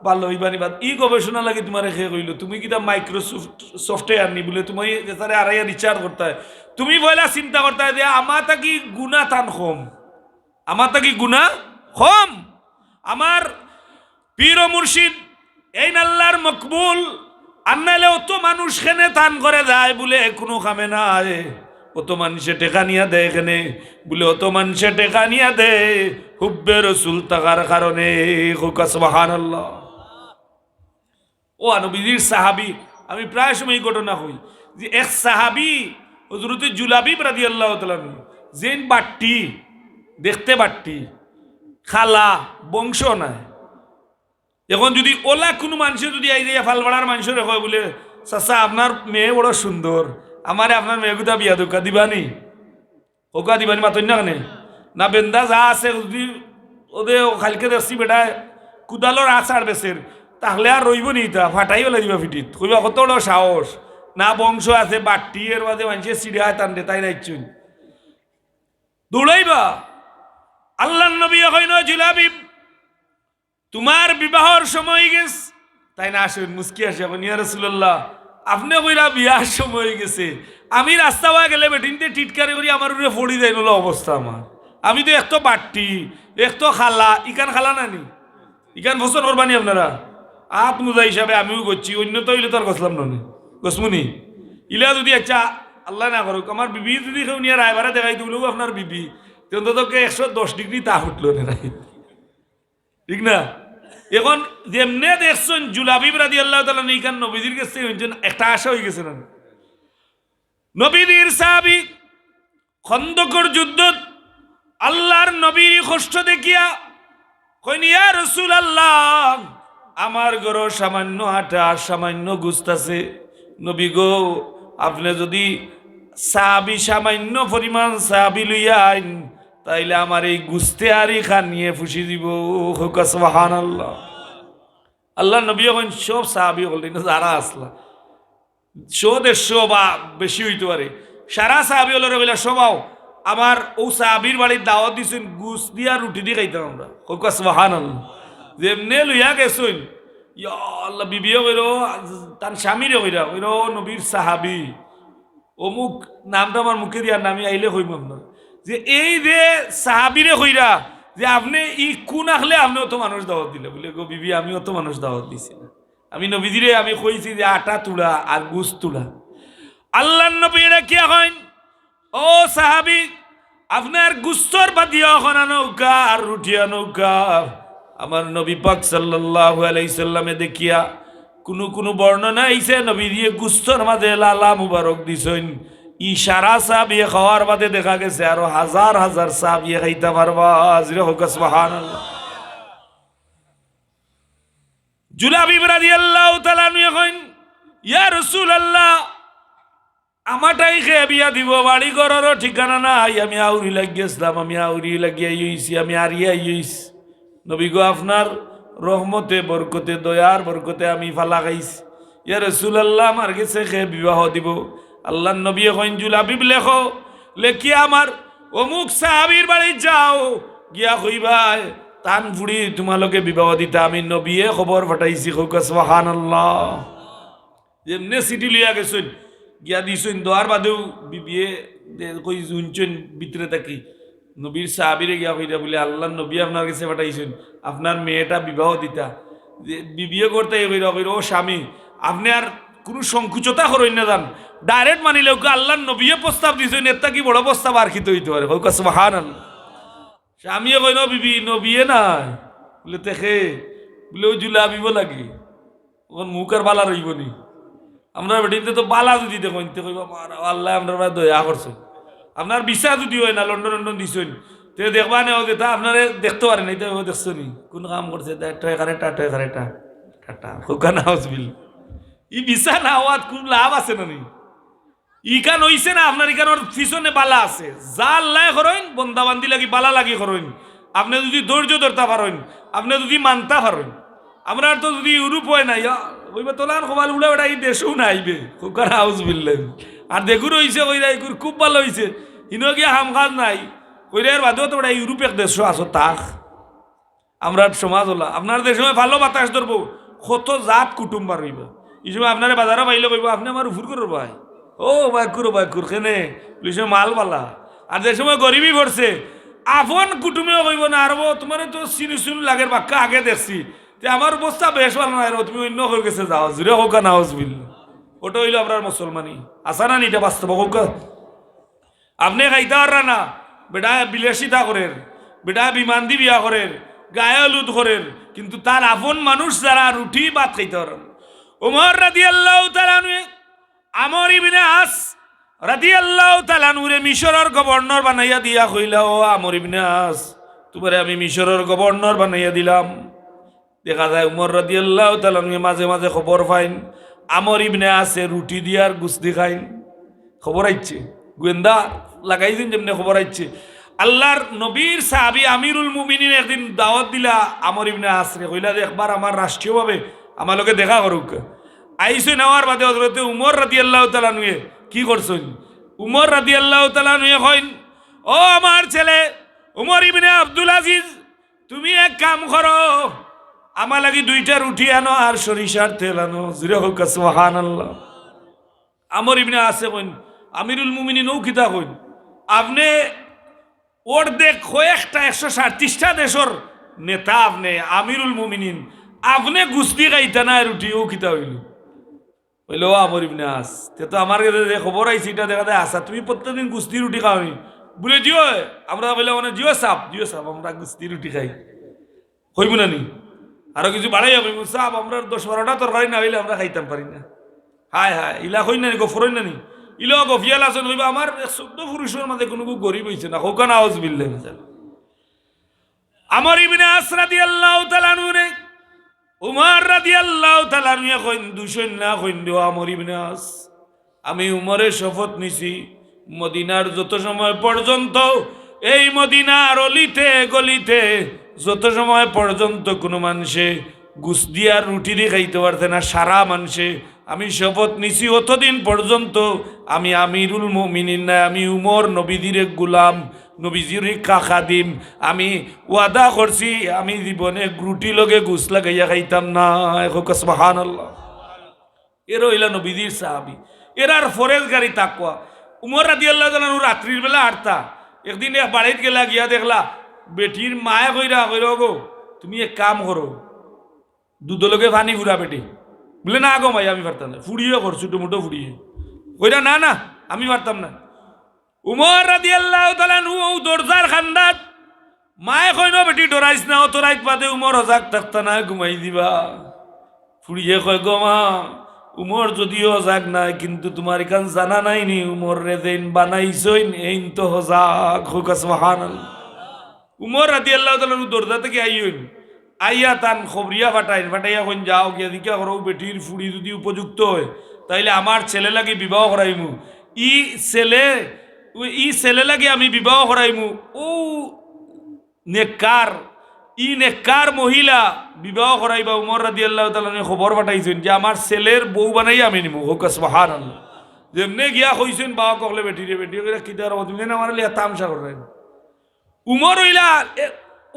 ভালো হইবানি বাদ ই গবেষণা লাগে তোমার খেয়ে কইল তুমি কিতা মাইক্রোসফট সফটওয়্যার নি বলে তুমি যেতারে আড়াইয়া রিচার্জ করতে হয়, তুমি বইলা চিন্তা করতে হয় যে আমার তা কি গুণা টান কম, আমার তা কি গুণা কম, আমার পীর ও মুর্শিদ এই আল্লাহর মকবুল আর নাইলে অত মানুষ খেনে টান করে যায় বলে কোনো কামে না অত মানুষে টেকা নিয়া দেয় এখানে বলে অত মানুষে টেকা নিয়া দেয় হুব্বে রসুল থাকার কারণে সুবহানাল্লাহ। ও নবীর সাহাবী আমি প্রায় সময় ঘটনা হই যে এক সাহাবী হযরত জুলাবিব রাদিয়াল্লাহু তাআলা যেন বাট্টি দেখতে বাট্টি খালা বংশ নাই, এখন যদি ওলা কোনো মানুষের যদি আই যায় ফালবাড়ার মানুষের হয় বলে চাচা আপনার মেয়ে বড় সুন্দর আমারে আপনার মেয়ে গুতা বিয়া দোকা দিবানি ওকা দিবানি মাতন না কেন না বেন্দা যা আছে যদি ওদের খালকে দেখছি বেটা কুদালোর আচার বেসের তাহলে আর রইব নি তা ফাটাই বলে দিবা ফিটিত কইবা কত বড় সাহস না বংশ আছে বাট্টি এর বাদে মানুষের সিঁড়ি হয় টানতে তাই রাইছুন দৌড়াইবা। আল্লাহ নবী কইন জিলাবি তোমার বিবাহর সময় গেছ তাই না আসেন মুস্কি আসে এখন ইয়া রাসূলুল্লাহ আপনি কইরা বিয়ার সময় গেছে আমি রাস্তা হয়ে গেলে বেটিনতে টিটকারি করি আমার উপরে পড়ি যাই নলো অবস্থা আমার, আমি তো এক তো বাট্টি এক তো খালা ইকান খালা নানি ইকান ফসল করবানি আপনারা আত মুজা হিসাবে আমিও করছি অন্য তো হইলে তো আর গছলাম ননি গসমুনি ইলা যদি আচ্ছা আল্লাহ না করুক আমার বিবি যদি কেউ নিয়ে রায়বারে দেখাই দিবলেও আপনার বিবি অন্তত 110 ডিগ্রি তা উঠলো না ঠিক না। এখন যেমনে দেখছেন জুলাবিব রাদিয়াল্লাহু তাআলা নিকান নবীজির কাছে একটা আশা হয়ে গেছে না নবীর সাহাবী খন্দকের যুদ্ধ আল্লাহর নবীর কষ্ট দেখিয়া কইন ইয়া রাসূলুল্লাহ আমার ঘর সামান্য আটা সামান্য গোশত আছে, নবী গো আপনি যদি সাহাবী সামান্য পরিমাণ সাহাবী লইয়া আইন তাইলে আমার এই গুস্তে আরি খান নিয়ে ফুসি দিব সুবহানাল্লাহ। আল্লাহ নবী এখন সব সাহাবী হলেন যারা আসলা 100-150 বা বেশি হইতে পারে সারা সাহাবী হলো রবিলা সবাও আমার ও সাহাবীর বাড়ির দাওয়াত দিছেন গুস দিয়া রুটি দিয়ে খাইতাম আমরা সুবহানাল্লাহ। যেমনে লইয়া গেছেন ইয়া আল্লাহ বিবিও কইরো তার স্বামীরে কইরা কইরো নবীর সাহাবী অমুক নামটা আমার মুখে দিয়ার নামই আইলে কইম আপনার যে এই যে সাহাবীরে কইরা যে আপনি ই কোন আখলে আপনি অত মানুষ দাওয়াত দিলে বলে গো বিবি আমি অত মানুষ দাওয়াত দিছি না, আমি নবীজিরে আমি কইছি যে আটা তুলা আর গুস তুলা আল্লাহর নবী এটা কি হয় ও সাহাবী আপনার গুস্তর বাদিয়া ওখানা নৌকা আর রুটিয়া নৌকা আমার নবী পাক সাল্লাল্লাহু আলাইহি সাল্লামে দেখিয়া কোনো বর্ণনা আইছে নবী দিয়ে গুস্তর মাঝে লালা মুবারক দিছেন ইশারা সাহাবী খাওয়ার বাদে দেখা গেছে আরো হাজার হাজার সাহাবী খাইতে পারবা জিরে হোক সুবহানাল্লাহ। জুলাবিব রাদিয়াল্লাহু তাআলা নিয়ে কইন ইয়া রাসূলুল্লাহ আমাটাই খেয়ে বিয়া দিব বাড়ি ঘরেরও ঠিকানা নাই আমি আউরি লাগিয়েছিলাম আমি আউরি লাগিয়ে আইছি আমি আরিয়া আইছি নবী গো আপনার রহমতে বরকতে দয়ার বরকতে আমি ফালা খাইছি ইয়া রাসূলুল্লাহ আমার কাছে খেয়ে বিবাহ দিব আল্লাহর নবী কইন জুলাবিব লেখো লেখি আমার অমুক সাহাবীর বাড়ি যাও গিয়া কইবা তান ফুড়ি তোমালোকে বিবাহ দিতা আমি নবীয়ে খবর পাঠাইছি সুবহানাল্লাহ। যেমনে সিটি লইয়া গেছেন গিয়া দিছেন দোয়ার বাদেও বিবিয়ে কই শুনছেন ভিতরে থাকি নবীর সাহাবীরে গিয়া কইরা বলে আল্লাহর নবী আপনার কাছে পাঠাইছেন আপনার মেয়েটা বিবাহ দিতা বিবিয়ে করতে কইরা কইরা ও স্বামী আপনি আর কোনো সংকুচতা করেন না যান ডাইরেক্ট মানিলে আল্লাহর নবীয়ে প্রস্তাব দিছেন এটা কি বড় প্রস্তাব আর কি হইতে পারে সুবহানাল্লাহ। স্বামীয়ে কইন বিবি নবীয়ে নাই বলে দেখে বলে ওই জুলাবিব লাগে ওখান মুখ আর বালা রইব নি আমরা বেটিতে তো বালা যদি দেখো কইবা আল্লাহ আপনার দয়া করছে আপনার বিশ্বাস যদি হয় না লন্ডন লন্ডন দিছেন তে দেখবা না ওকে তা আপনারে দেখতে পারে না এটা দেখছো নি কোন কাম করছে টাটা হুকানা হাউসবিল ই বিশ্বাস না হওয়ার খুব লাভ আছে না নি ইকান হইছে না আপনার ইকানোর পিছনে বালা আছে যা আল্লাহ করেন বন্দাবান্দি লাগি বালা লাগি করেন আপনি যদি ধৈর্য ধরতে পারেন আপনি যদি মানতে পারেন আমরা তো যদি ইউরোপ হয় না ওইবা তোলার সবাল উড়ে ওটা এই দেশেও না আইবে হুকানা হাউসবিল আর দেখুন হয়েছে ওইরা খুব ভালো হয়েছে ইনো গিয়া হাম কাজ নাই ওইরার বাদেও তো ওটা ইউরোপ এক দেশ আছো তাক আমরা সমাজ হলা আপনার দেশে ভালো বাতাস ধরবো কত জাত কুটুম্ব রইব এই সময় আপনার বাজারে পাইলে কইব আপনি আমার উফুর করো ভাই ও বাইকুর কেনে পুলিশে মাল বালা আর যে সময় গরিবই পড়ছে আপন কুটুমেও কইব না আর তোমার তো চিনি লাগের বাক্কা আগে দেখছি তে আমার অবস্থা বেশ ভালো নাই তুমি অন্য হয়ে গেছে যাও জুড়ে হোক না হাউসবিল ওটা হইল আপনার মুসলমানি আসা না নিটা বাস্তব হোক আপনি খাইতে পারা না বেটা বিলাসিতা করেন বেটা বিমান দি বিয়া করেন গায়ে হলুদ করেন কিন্তু তার আপন মানুষ যারা রুটি ভাত খাইতে পারেন ওমর রাদিয়াল্লাহু তাআলা আমর ইবনে আস রাদিয়াল্লাহু তাআলা নুরে মিশরের গভর্নর বানাইয়া দিয়া কইলা ও আমর ইবনে আস তোমারে আমি মিশরের গভর্নর বানাইয়া দিলাম দেখা যায় উমর রাদিয়াল্লাহু তাআলা মাঝে মাঝে খবর পাইন আমর ইবনে আসে রুটি দিয়ার গুস্তি খাইন খবর আইছে গোয়েন্দা লাগাইছেন যেমনি খবর আইছে আল্লাহর নবীর সাহাবী আমিরুল মুমিনিন একদিন দাওয়াত দিলা আমর ইবনে আসরে কইলা যে একবার আমার রাষ্ট্রীয়ভাবে আমার লগে দেখা করুক আইসে নেওয়ার বাদে হযরতে উমর রাদিয়াল্লাহু তাআলা নুয়ে কি করছেন উমর রাদিয়াল্লাহু তাআলা নুয়ে কইন ও আমার ছেলে উমর ইবনে আব্দুল আজিজ তুমি এক কাম করো আমার লাগি দুইটা রুটি আনো আর সরিষার তেল আনো জুরে হোক সুবহানাল্লাহ। আমর ইবনে আসে কইন আমিরুল মুমিনিন ও কিতা কইন আপনি ওর দেখ কয়েকটা 137টা দেশের নেতা আপনি আমিরুল মুমিনিন আপনি গুস্তি খাইতা না রুটি ও কিতা হইল হইল আমর ইবনে আস তে তো আমার কাছে খবর আইছে এটা দেখা যায় আসা তুমি প্রত্যেকদিন গুস্তি রুটি খাওনি বলে জিও আমরা বলে মানে জিও সাপ আমরা গুস্তি রুটি খাই হইব না নি আরো কিছু বাড়াই যাবে সাপ আমরা 10-12টা তরকারি না হইলে আমরা খাইতাম পারি না হায় ইলা হই না নি গফরই না নি ইলো গফিয়াল আছেন হইবা আমার 14 পুরুষের মাঝে কোনো গরিব হইছে না হোকানা আউযুবিল্লাহ আমর ইবনে আস রাদিয়াল্লাহু তাআলা নুরে উমর রাদিয়াল্লাহু তাআলা নুয়ে কইন দুশন না কইন দেও আমর ইবনে আস আমি উমরের শপথ নিছি মদিনার যত সময় পর্যন্ত এই মদিনার অলিতে গলিতে যত সময় পর্যন্ত কোনো মানুষে গুস দিয়ার রুটি দিয়ে খাইতে পারতে না সারা মানুষে আমি শপথ নিছি অতদিন পর্যন্ত আমি আমিরুল মুমিনিন না আমি উমর নবীজির গোলাম নবীজির খাদিম আমি ওয়াদা করছি আমি জীবনে রুটি লগে গুস লাগাইয়া খাইতাম না সুবহানাল্লাহ। এর হইলা নবীজির সাহাবী এরার ফরেজ গাড়ি তাকওয়া উমর রাদিয়াল্লাহু তাআলা রাত্রির বেলা আটতা একদিন এক বাড়িতে গেলা গিয়া দেখলা বেটির মায়ে কইরা গো তুমি এক কাম করো দুধ লগে পানি ফুরা বেটি বলে না গো ভাই আমি পারতাম না ফুড়িয়ে কর ছোটো মোটো ফুড়িয়ে কইরা না না আমি পারতাম না। উমর রাদিয়াল্লাহু তাআলা নু ও দরজার খান্দাত মায়ে কইন বেটি ডরাইস না, অত রাইত বাদে উমর হজাক থাকতা না ঘুমাই দিবা। ফুড়িয়ে কয় গো মা, উমর যদিও হজাক নাই কিন্তু তোমার এখান জানা নাই নি উমর রে যেন বানাইছইন এইন তো হজাক হোক সুবহানাল্লাহ। উমর রাদিয়াল্লাহু তাআলা দরজা থেকে আইয়ইন, আইয়া তান খবরিয়া ফাটাইয়া কইন যাও গিয়া দিকা করো বেটির ফুড়ি যদি উপযুক্ত হয় তাইলে আমার ছেলে লাগি বিবাহ করাইমু, ই ছেলে লাগি আমি বিবাহ করাইমু। ও নেককার নেককার মহিলা বিবাহ করাইবা। উমর রাদিয়াল্লাহু তাআলা খবর পাঠাইছেন যে আমার ছেলের বউ বানাই আমি নিমু, হোক সুবহানাল্লাহ। যেমনে গিয়া কইছেন বাবা ককলে বেটি রে বেটি কইরা কিদার তুমি না আমার লিয়া তামসা করেন। উমর হইলা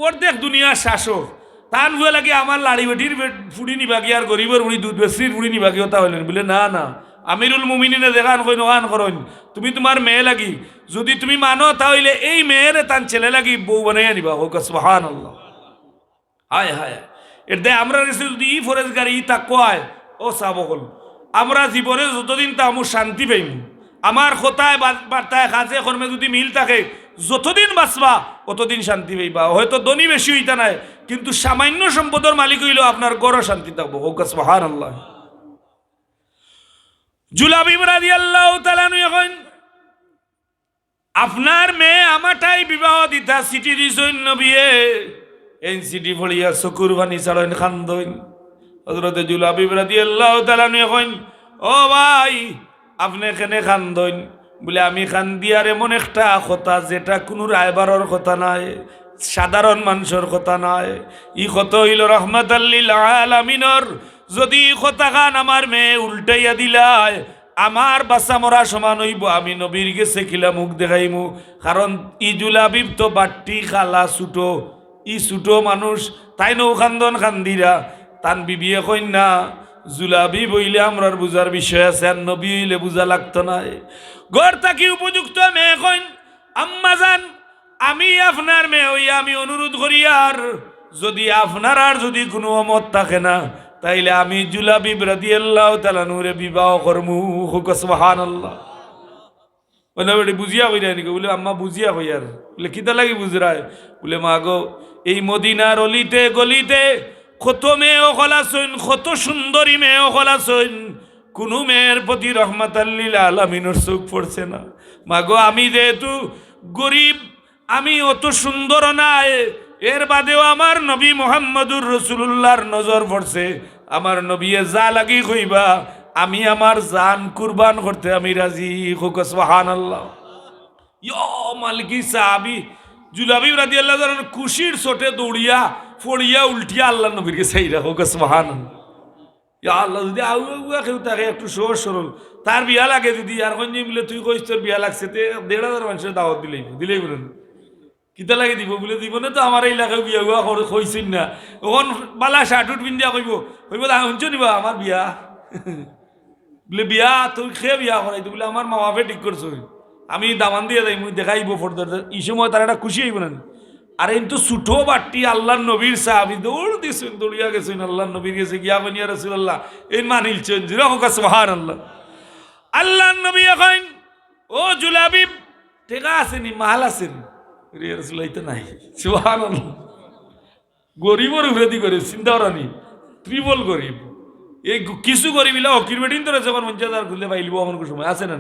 অর্ধেক দুনিয়ার শাসক, তান হয়ে লাগে আমার লাড়ি বেটির ফুড়ি নিবা গিয়ে আর গরিবের বুড়ি দুধ বেশির বুড়ি নিবা গিয়ে তা হইলেন বলে না না আমিরুল মুমিনিনে দেখান কই নহান করেন তুমি তোমার মেয়ে লাগি যদি তুমি মানো তাহলে এই মেয়ের তান ছেলে লাগি বউ বানাইয়া নিবা, হোক সুবহানাল্লাহ। হায় হায় এর দে আমরা যদি ই ফরেজগারি ই তাকওয়ায় ও সাবকল আমরা জীবনে যতদিন তা আমার শান্তি পাইম, আমার কথায় বার্তায় কাজে কর্মে যদি মিল থাকে যতদিন বাঁচবা অতদিন শান্তি পাইবা। হয়তো ধনী বেশি হইতা নাই কিন্তু সামান্য সম্পদের মালিক হইলেও আপনার গড় শান্তি থাকবো, হোক সুবহানাল্লাহ। জুলাবিব রাদিয়াল্লাহু তাআলা এখন আপনার মেয়ে আমাটাই বিবাহ দিতা চিঠি দিছেন নবিয়ে, এই চিঠি ফলিয়া চকুর পানি ছাড়েন খান্দইন। হযরতে জুলাবিব রাদিয়াল্লাহু তাআলা এখন ও ভাই আপনি এখানে খান্দইন বলে আমি খান্দিয়ার এমন একটা কথা যেটা কোনো রায়বারর কথা নাই, সাধারণ মানুষের কথা নাই। ই কথা হইল রহমাতাল লিল আলামিনের। যদি কথা খান আমার মেয়ে উল্টাইয়া দিলায় আমার বাচ্চা মরা সমান হইব, আমি নবীর গেছে কিলা মুখ দেখাইমু। কারণ ই জুলাবিব তো বাট্টি খালা ছুটো, ই ছুটো মানুষ তাই নৌ খান্দন খান্দিরা তান বিবিয়ে কইন না জুলাবি বইলে আমরার বুঝার বিষয় আছে, আর নবী হইলে বুঝা লাগতো না। গড় তাকি উপযুক্ত মেয়ে কইন আম্মা জান আমি আপনার মেয়ে হইয়া আমি অনুরোধ করি, আর যদি আপনার আর যদি কোনো অমত থাকে না তাইলে আমি জুলাবিব রাদিয়াল্লাহু তাআলা নূরে বিবাহ করমু, হোক সুবহানাল্লাহ। বলে বেটি বুঝিয়া কইরা নাকি বলে আম্মা বুঝিয়া কই, আর বলে কিতা লাগি বুঝরায় বলে মা গো এই মদিনার অলিতে গলিতে কত মেয়ে ওখলাছইন, কত সুন্দরী মেয়ে ওখলাছইন, কোনো মেয়ের প্রতি রহমাতাল লিল আলামিনের চোখ পড়ছে না। মাগো আমি যেহেতু গরিব আমি অত সুন্দর নাই, এর বাদেও আমার নবী মুহাম্মদুর রাসূলুল্লাহর নজর পড়ছে। আমার নবীয়ে যা লাগি কইবা আমি আমার জান কুরবান করতে আমি রাজি, হোক সুবহানাল্লাহ। ইয়া মালিকি সাহাবী জুলাবিব রাদিয়াল্লাহু তাআলা খুশির ছোটে দৌড়িয়া ফড়িয়া উল্টিয়া আল্লাহ নবীর কে সাইরা, হোক সুবহানাল্লাহ। ইয়া আল্লাহ যদি আউ কেউ তাকে একটু সহজ সরল তার বিয়া লাগে যদি আর কোন বলে তুই কইস তোর বিয়া লাগছে 1,500 মানুষের দাওয়াত দিলেই বলেন কিতা লাগে দিব বলে দিব না তো আমার এলাকায় বিয়া হুয়া কইছেন না ওখান বালা শার্টুট পিন্দিয়া কইব শুনছো নিবা আমার বিয়া বলে বিয়া তুই খেয়ে বিয়া করাই বলে আমার মা বাপে ঠিক করছো আমি দামান দিয়ে যাই মুই দেখাইব ফোরদার এই সময় তারা একটা খুশি হইব না। আর কিন্তু ছুটো বাট্টি আল্লাহ নবীর সাহাবি দৌড় দিয়েছেন, দৌড়িয়া গেছেন আল্লাহ নবীর গেছে গিয়া বনিয়া রাসূলুল্লাহ এই মানিলছেন জিরাহুক সুবহানাল্লাহ। আল্লাহ নবী এখন ও জুলাবিব টেকা আসেনি মাল আছেন রাসূলুল্লাহ তো নাই, সুবহানাল্লাহ। গরিবর উফরাদি করে চিন্তা করানি ট্রিপল গরিব এই কিছু গরিবিলা হকির বেটিন তো যখন পঞ্চায়েত খুললে পাইলিব আমার সময় আছে না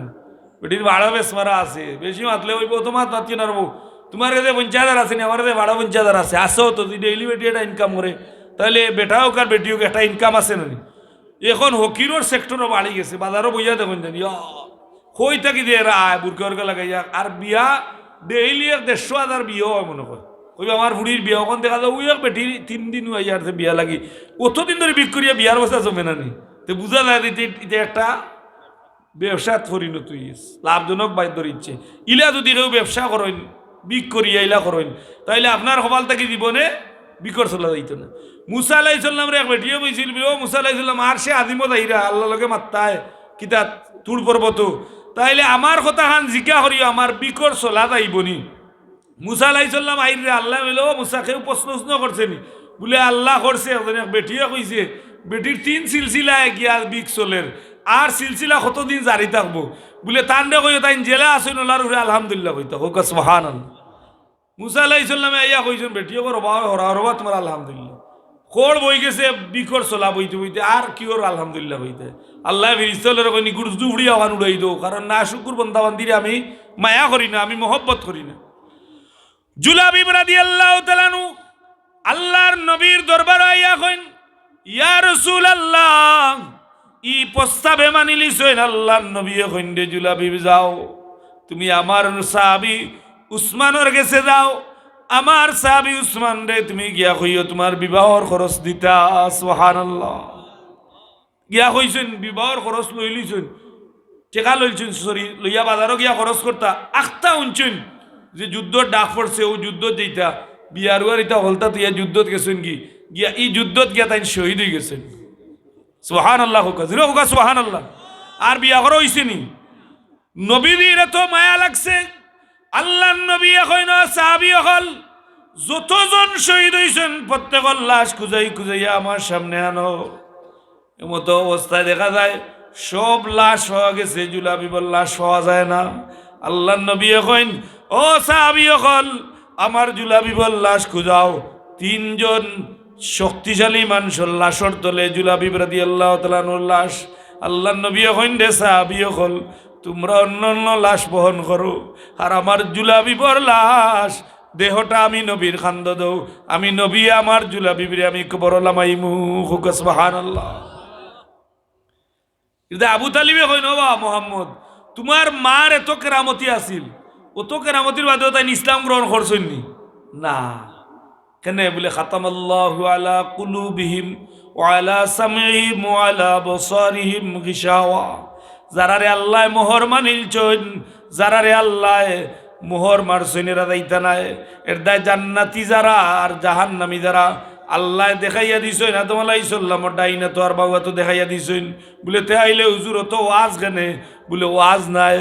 বেটির ভাড়া বেশ মারা আছে বেশি মাতলে হইব তোমার তাৎকি নারবো তোমার কাছে পঞ্চায়েত আছে না আমার কাছে ভাড়া পঞ্চায়েত আছে আসো তো ডেইলি বেটি একটা ইনকাম করে তাহলে বেটা হোক আর বেটি হোক একটা ইনকাম আছে না। এখন হকিরোর সেক্টরও বাড়ি গেছে বাজারও বইয়া দেখুন জানি কই থাকি দিয়ে আয় বুরকে লাগাই যাক আর বিয়া ডেইলি 150,000 বিয়ে হয় মনে কর ওই আমার বুড়ির বিয়া ওখান দেখা যায় ওই এক বেটি 3 দিন হয়ে যাচ্ছে বিয়া লাগি অতদিন ধরে বিক করিয়া বিয়ার বসা জমে না নি তো বুঝা যায় এটা একটা ব্যবসা পরিণত হইস লাভজনক বাধ্য ইচ্ছে ইলা যদি কেউ ব্যবসা করেন বিক করিয়া ইলা করেন তাইলে আপনার সবাল থেকে জীবনে বিকর চলা যাইত না। মুসা আলাইহিস সালামের এক বেটিয়ে বইছিল ও মুসা আলাইহিস সালাম আর সে আদিমত আইরা আল্লাহ লগে মাত্তায় কিতা তুর পর্বত তাইলে আমার কথা খান জিকা করিও আমার বিকর চলা যাইবনি। মুসা আলাইহিস সালাম আইরে আল্লাহ বলে ও মুসা কেউ প্রশ্ন করছে নি বলে আল্লাহ করছে একজন এক বেটিয়ে কইছে বেটির 3 সিলসিলায় গিয়া বিক্সলের আর সিলসিলা কতদিন জারি থাকবো বলে তান্ডে কই তাই জেলা আসেন ওলার উপরে আলহামদুলিল্লাহ কইতা হোক সুবহানাল্লাহ। মুসা আলাইহিস সালামে আইয়া কইছেন বেটিও রবা হরা তোমার আলহামদুলিল্লাহ খোড় বই গেছে বিকর চলা বইতে বইতে আর কি ওর আলহামদুলিল্লাহ হইতে আল্লাহ ফিরিস্তালের কই নিগুর জুবড়ি আওয়ান উড়াই দো কারণ না শুকুর বান্দা বান্দিরে আমি মায়া করি না আমি মহব্বত করি না। জুলাবিব রাদিয়াল্লাহু তাআলা নু আল্লাহর নবীর দরবারে আইয়া কইন ইয়া রাসূলুল্লাহ ই প্রস্তাবে মানি লিছেন আল্লাহর নবী কইন দে জুলাবিব যাও তুমি আমার সাহাবী উসমানের কাছে যাও আমার সাহাবী উসমান রে তুমি গিয়া কইও তোমার বিবাহর খরচ দিতা সুবহানাল্লাহ। গিয়া কইছেন বিবাহর খরচ লই লিছেন টেকা লইছেন সরি লইয়া বাজারও গিয়া খরচ করতা আখতা উনছেন যে যুদ্ধর ডাক পড়ছে ও যুদ্ধ যেটা বিয়ারুয়ার এটা হলতা তুইয়া যুদ্ধত গেছেন কি গিয়া এই যুদ্ধত গিয়া তাই শহীদ হয়ে গেছেন সুবহানাল্লাহ হোক জিরো হোক সুবহানাল্লাহ। আর বিয়া করা হইছে নি নবীর তো মায়া লাগছে আল্লাহর নবী এখন সাহাবী হল যতজন শহীদ হইছেন প্রত্যেকের লাশ খুঁজাই খুঁজাইয়া আমার সামনে আনো এমতো অবস্থায় দেখা যায় সব লাশ হওয়া গেছে জুলাবিবর লাশ হওয়া যায় না। আল্লাহর নবী এখন ও সাহাবী হল আমার জুলাবিবর লাশ খুঁজাও। 3 জন শক্তিশালী মানুষের লাশর তলে জুলাবিব রাদিয়াল্লাহু তাআলার লাশ। আল্লাহর নবী এখন রে সাহাবী হল তোমরা অন্য লাশ বহন করো আর আমার জুলাবিবর লাশ দেহটা আমি নবীর খান্দ দৌ আমি নবী আমার জুলাবিবরে আমি কবর লামাইমু হুক সুবহানাল্লাহ। আবু তালিবে কই নবা মোহাম্মদ তোমার মার এত কেরামতি আছিল অত কেরামতির বাদেও তাই ইসলাম গ্রহণ করছনি না কেন বলে খাতামাল্লাহু আলা কুলুবিহিম ওয়া আলা সামিহিম ওয়া আলা বসারিহিম গিশাওয়া যারারে আল্লাহ মোহর মানিলছেন যারারে আল্লাহ মোহর মারছেন এরা দায়িত্ব নাই এর দায় জান্নাতি যারা আর জাহান্নামী যারা আল্লাহ দেখাইয়া দিছেন আদম আলাইহিস সালামের ডাইনা তো আর বাবা তো দেখাইয়া দিছেন বলে তে আইলে হুজুর তো ওয়াজ গানে বলে ওয়াজ নাই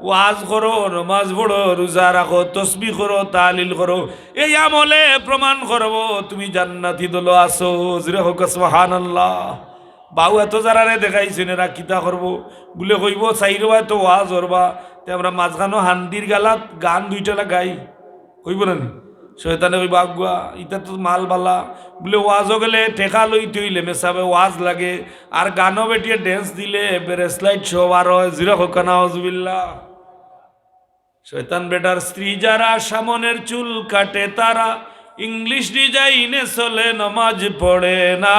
ওয়াজ করো নামাজ পড়ো রোজা রাখো তাসবিহ করো তাহলিল করো এই আমলে প্রমাণ করব তুমি জান্নাতি দল আছো জিরে হোক সুবহানাল্লাহ। বাউ এত যারারে দেখাইছেন এরা কিতা করবো বলে কইব চাইরবা তো ওয়াজ করবা তে আমরা মাঝখানো হান্দির গালাত গান 2টা লাগাই কইব না শয়তানে কইব আগুয়া ইটা তো মাল বালা বলে ওয়াজও গেলে টেকা লই তৈলে মেসাবে ওয়াজ লাগে আর গানও বেটিয়ে ড্যান্স দিলে ব্রেসলাইট শো আর জিরো হোক নাউজুবিল্লাহ। শয়তান বেটার স্ত্রী যারা সামনের চুল কাটে তারা ইংলিশ ডিজাইনে চলে নামাজ পড়ে না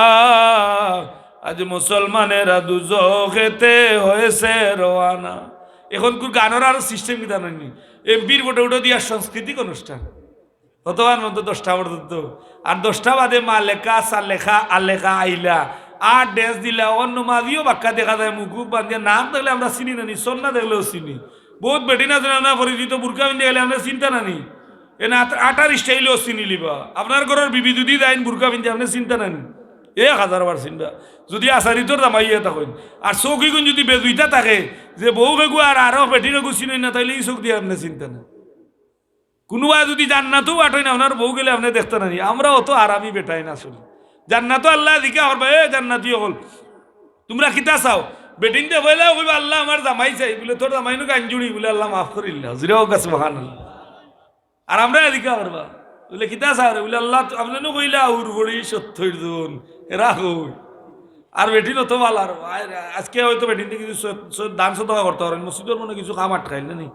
আজ মুসলমানেরা দুজখেতে হয়েছে রওয়ানা। এখন কোন গানের আর সিস্টেম কি জানেননি এমপির ফটো উঠে দিয়া সাংস্কৃতিক অনুষ্ঠান কতবার মতো 10টা পর্যন্ত আর 10টা বাদে মা লেখা সা লেখা আলেখা আইলা আর ড্যান্স দিলা অন্য মাঝিও বাক্কা দেখা যায় মুখ বান্ধিয়া নাম দেখলে আমরা চিনি নানি সন্না দেখলেও চিনি বহুত বেটি না জানা না পরিচিত বুরকা বিন্দে গেলে আমরা চিন্তা নানি এনে আটার স্টাইলেও চিনি লিবা আপনার ঘরের বিবি যদি যাইন বুরকা বিন্দে আপনি চিন্তা নানি 1000বার চিন্তা যদি আচারিতর দামাইয়া থাকেন আর চৌকিগুন যদি বেজুইতা থাকে যে বউ বেগু আর আরো বেটির বেগু চিনি না তাইলে এই চোখ দিয়ে আপনি চিন্তা না কোনোবা যদি জান্নাতও আটই না আপনার বউ গেলে আপনি দেখতে নানি আমরা অত আরামি বেটাই না আসলে জান্নাতও আল্লাহ দিকে হরবা জান্নাতি হল তোমরা কিতা চাও বেটিন দে বলে কইবা আল্লাহ আমার জামাই চাই বলে তোর জামাই নো গাঞ্জুড়ি বলে আল্লাহ মাফ করিল্লা জিরাও গাছ সুবহানাল্লাহ আর আমরা এদিকে হরবা বলে কিতা চাও বলে আল্লাহ আপনি নো কইলা উর বড়ি 70 জন রাখো আর বেটিন তো ভালো আর আজকে হয়তো বেটিন কিছু দান সদকা করতে পারেন মসজিদের মনে কিছু কাম আটকাইল না নি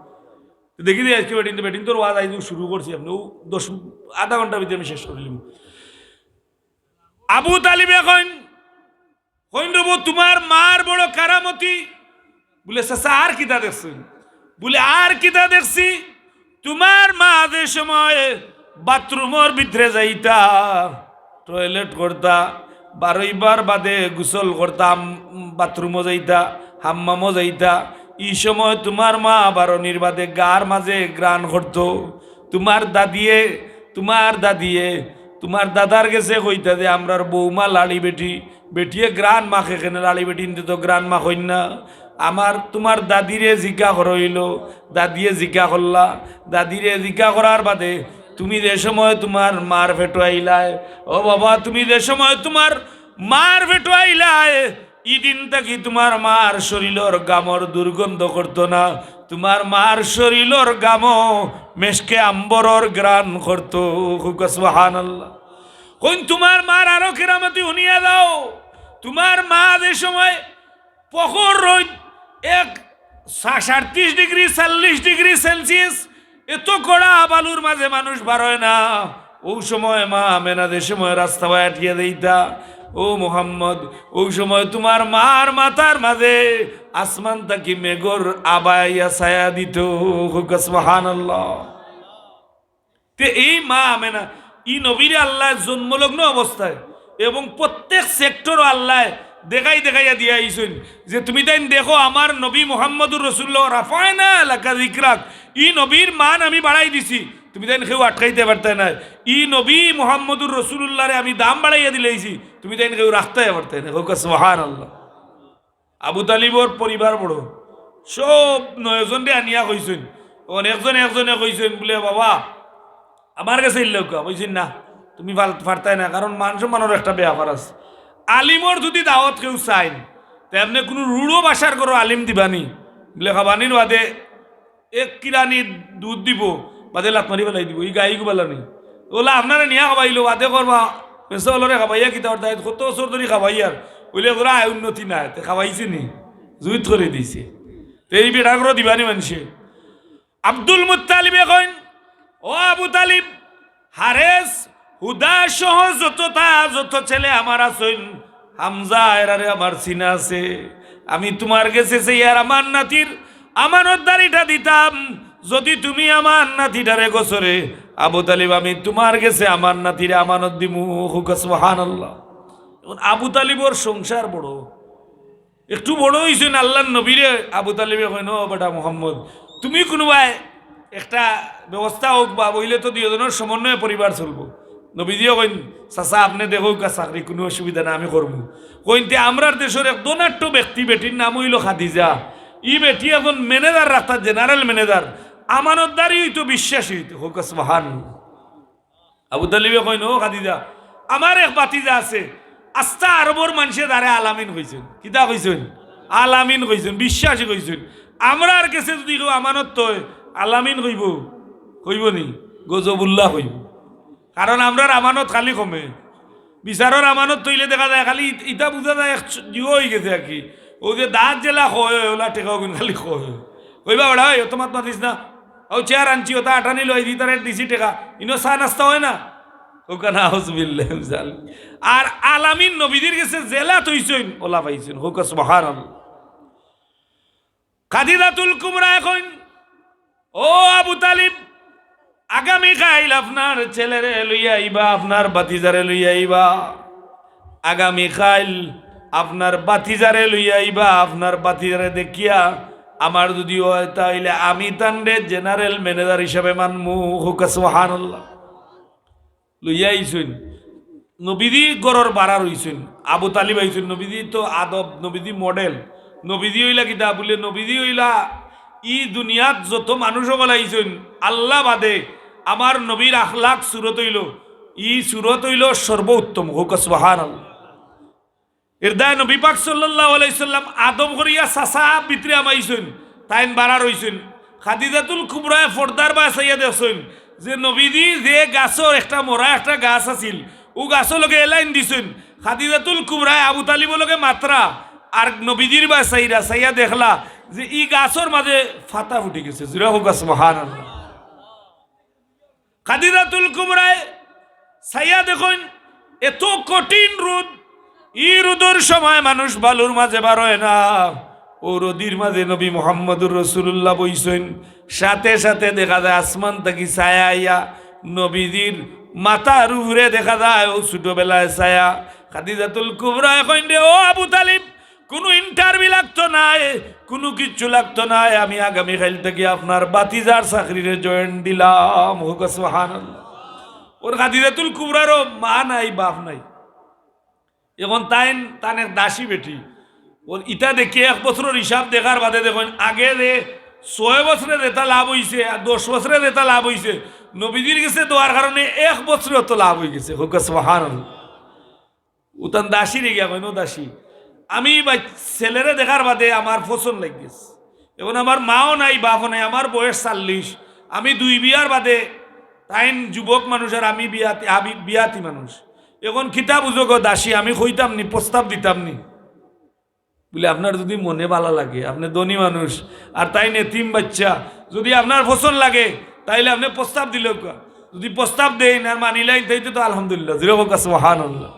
দেখি দিই আজকে বেটিন তোর ওয়াজ আইজ শুরু করছি আপনি আধা ঘন্টার ভিতরে আমি শেষ করলাম। আবু তালিব এখন কইন রব তোমার মার বড় কারামতি বলে চাচা আর কিতা দেখছেন বলে আর কিতা দেখছি তোমার মা যে সময় বাথরুমের ভিতরে যাইতা টয়লেট করতা 12 বার বাদে গোসল করতাম বাথরুমও যাইতা হাম্মামও যাইতা এই সময় তোমার মা বারণীর বাদে গার মাঝে গ্রান করতো তোমার দাদার গেছে কইতা যে আমরার বৌমা লাড়ি বেটিয়ে গ্রান মাখে কেনে লাড়ি বেটি তো গ্রান মাখ হইন না আমার তোমার দাদিরে জিজ্ঞা করইল দাদিয়ে জিজ্ঞা করলা দাদিরে জিজ্ঞা করার বাদে তুমি যে সময় তোমার মার ফেটো আইলায় ও বাবা তুমি যে সময় তোমার মার ভেটো আইলায় ইদিন থাকি তোমার মার শরীরের গামর দুর্গন্ধ করতো না, তোমার মার শরীরের গাম মেশকে আম্বরর গ্রান করতো। সুবহানাল্লাহ। কোন তোমার মার আরো কেরামতি শুনিয়া দাও। তোমার মা যে সময় পখর রোদ এক 37 ডিগ্রি 40 ডিগ্রি সেলসিয়াস এত কড়া বালুর মাঝে মানুষ বার হয় না, ওই সময় মা আমেনা যে সময় রাস্তা বাটিয়ে দিতা, ও মোহাম্মদ ওই সময় তোমার মার মাথার মাঝে আসমান তাকি মেঘর আবাইয়া ছায়া দিত। সুবহানাল্লাহ। তে এই মা আমেনা ই নবীর আল্লাহ জন্মলগ্ন অবস্থায় এবং প্রত্যেক সেক্টর আল্লাহ দেখাইয়া দিয়া আইসেন যে তুমি তাই দেখো আমার নবী মুহাম্মদুর রাসূলুল্লাহ রাফায়না লাকা যিকরাক, ই নবীর মান আমি বাড়াই দিছি, তুমি তাই কেউ আটকাইতে পারতে না। ই নবী মুহাম্মদুর রাসূলুল্লাহরে আমি দাম বাড়াইয়া দিলেইছি, তুমি তাই কেউ রাখতে পারতে না। সুবহানাল্লাহ। আবু তালিবর পরিবার বড়, সব 9 জনরে আনিয়া কইছেন, একজনে কইছেন বলে বাবা আমার কাছে ইল্লেখা বলছেন না তুমি পারতাই না, কারণ মান সম্মানের একটা ব্যাপার আছে। আলিমর যদি দাওয়াত কেউ চাইন তেমনি কোনো রুড়ো বাসার করো আলিম দিবানি বলে খাবানির বাদে এক কিরানি দুধ দিব বাদে লাত মারি পেলাই দিব, এই গাই গুবালানি ওলা আপনারা নিয়া খাবাইলো বাদে করবা পেশা হলরে খাবাইয়া কিতা দায় কত বছর ধরে খাবাইয়ার বলে ওরা উন্নতি নাই খাবাইছে নি জুইত করে দিছে, এই বেড়া করে দিবানি মানুষে। আব্দুল মুত্তালিব কইন ও আবু তালিব হারেস হুদা সহ যত ছেলে আমার আছেন হামজা এরারে আমার চিনা আছে, আমি তোমার কাছে সেই আর আমার নাতির আমানতদারিটা দিতাম, যদি তুমি আমার নাতিটারে গোসরে আবু তালিব আমি তোমার কাছে আমার নাতিরে আমানত দিমু। সুবহানাল্লাহ। আবু তালিবর সংসার বড়, একটু বড় হইছেন আল্লাহর নবীরে আবু তালিবে কইন ও বেটা মোহাম্মদ তুমি কোনোবাই একটা ব্যবস্থা হোক বা বইলে তো দুজনের সমন্বয়ে পরিবার চলবো। নবীজিও কইন চাচা আপনি দেখো চাকরি কোনো অসুবিধা না আমি করবো। কইনতে আমরার দেশের এক দনাট্য ব্যক্তি বেটির নাম হইল খাদিজা, ই বেটি এখন ম্যানেজার রাখতার জেনারেল ম্যানেজার, আমানতদারি হইতো বিশ্বাসী হইতো। হোক সুবহান। আবু তালিবে কইন ও খাদিজা আমার এক বাতিজা আছে আস্তা আরবর মানুষে দ্বারা আলামিন কইছেন, কিতা কইছেন আলামিন কইছেন, বিশ্বাসী কইছেন। আমরার কাছে যদি কেউ আমানত তয় আলামিন কইব নি গজবুল্লাহ কইব, কারণ আমরার আমানত খালি কমে, বিচারের আমানত তৈলে দেখা যায় খালি ইটা বুঝা যায় জিও হয়ে গেছে আর কি, ও যে দাঁত জেলা খয় ওলা টেকা খালি খয় কইবা ওরা হয় তোমার মাতিস না ও চেয়ার আনছি ওটা আটানি লই দি তার দিছি টেকা ইনো চা নাস্তা হয় না ওখানে হাউজবিল্লাহ। আর আলামিন নবীদের কাছে জেলা তৈছেন ওলা পাইছেন। হোক সুবহানাল্লাহ। খাদিজাতুল কুবরা এখন ও আবু তালিব আগামীকাল আপনার ছেলেরে লইয়া আইবা, আপনার বাতিজারে লইয়া আইবা, আগামীকাল আপনার বাতিজারে লইয়া আইবা, আপনার বাতিজারে দেখিয়া আমার যদি হয় তাইলে আমি তান্ডে জেনারেল ম্যানেজার হিসাবে মানমু। হোক সুবহানাল্লাহ। লইয়া আইছেন নবীদি গড়র বাড়া রইছেন, আবু তালিব আইছেন, নবীদি তো আদব, নবীদি মডেল, নবীদি হইলা কিতা বলে নবীদি হইলা ই দুনিয়াত যত মানুষ সকল আইছেন আল্লাহ বাদে আমার নবীর আখলাক সুরত হইল, ই সুরত হইল সর্বোত্তম। হোক সুবহানাল্লাহ। এর দায় নবী পাক সাল্লাল্লাহু আলাইহি সাল্লাম আদম করিয়া চাচা ভিতরে আমাইছেন তাইন বাড়া রইছেন। খাদিজাতুল কুবরা ফর্দার বাসাইয়া দেখছেন যে নবীদি যে গাছর একটা মরা একটা গাছ আছিল ও গাছর লগে এলাইন দিছেন, খাদিজাতুল কুবরা আবু তালিবর লগে মাত্রা আর নবীজির বাসাইরা সাইয়া দেখলা যে ই গাছর মাঝে ফাতা ফুটে গেছে। জুরা হোক সুবহানাল্লাহ। খাদিজাতুল কুবরায় সাইয়া দেখুন এত কঠিন রোদ, ই রোদের সময় মানুষ বালুর মাঝে বার হয় না, ও রোদির মাঝে নবী মুহাম্মদুর রাসূলুল্লাহ বইছেন, সাথে সাথে দেখা যায় আসমান থেকে ছায়া আইয়া নবীজির মাথার উপরে দেখা যায় ও ছোটবেলায় ছায়া। খাদিজাতুল কুবরা এখন ও আবু তালিব কোনো ইন্টারভিউ লাগতো নাই, কোনো কিচ্ছু লাগতো নাই, আমি আগামীকাল থেকে আপনার বাতিজার চাকরিরে জয়েন দিলাম। হোক সুবহানাল্লাহ। ওর খাদিজাতুল কুবরারও মা নাই বাপ নাই, এখন তানের দাসী বেটি, ওর ইটা দেখে 1 বছরের হিসাব দেখার বাদে দেখুন আগে যে 6 বছরে যেটা লাভ হয়েছে আর 10 বছরে যেটা লাভ হয়েছে নবীজির কাছে দেওয়ার কারণে 1 বছরে তো লাভ হয়ে গেছে। হোক সুবহানাল্লাহ। ও উতান দাসী রে গিয়া কইন দাসী আমি ছেলেরে দেখার বাদে আমার পছন্দ লাগিয়েছে এখন আমার মাও নাই বাপও নাই আমার বয়স 40 আমি 2 বিয়ার বাদে তাইন যুবক মানুষ আর আমি বিয়াতি মানুষ এখন খিতা বুঝো গো দাসী আমি কইতাম নি প্রস্তাব দিতাম নি বলে আপনার যদি মনে ভালো লাগে আপনি ধনী মানুষ আর তাই এতিম বাচ্চা যদি আপনার পছন্দ লাগে তাইলে আপনি প্রস্তাব দিলে যদি প্রস্তাব দেন আর মানিলাই তাইতে তো আলহামদুলিল্লাহ জিরো সুবহানাল্লাহ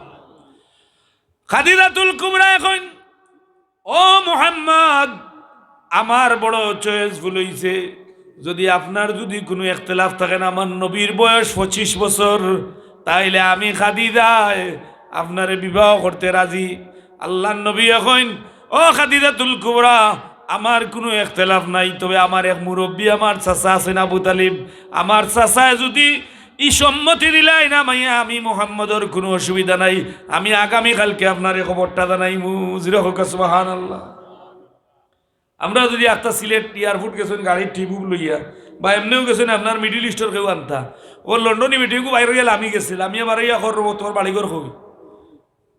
খাদিজাতুল কুবরা এখন ও মুহাম্মদ আমার বড় চয়েস ভুল হইছে যদি আপনার যদি কোনো ইখতিলাফ থাকে না আমার নবীর বয়স 25 বছর তাইলে আমি খাদিজা আপনারে বিবাহ করতে রাজি আল্লাহর নবী এখন ও খাদিজাতুল কুবরা আমার কোনো ইখতিলাফ নাই তবে আমার এক মুরব্বী আমার চাচা আছেন আবু তালিব আমার চাচায় যদি এই সম্মতি দিলাই না মাইয়া আমি মুহাম্মদর কোনো অসুবিধা নাই আমি আগামী কালকে আপনারে খবরটা জানাই মুজির হোক সুবহানাল্লাহ আমরা যদি একটা সিলেট এয়ারপোর্ট গেছেন গাড়ির টিবুক লইয়া বা এমনিও গেছেন আপনার মিডিল ইস্টের কেউ আনতা ও লন্ডনে মিটিংও বাইরে গেলে আমি গেছিলাম আমি আবার ইয়া করবো তোমার বাড়িঘর হবি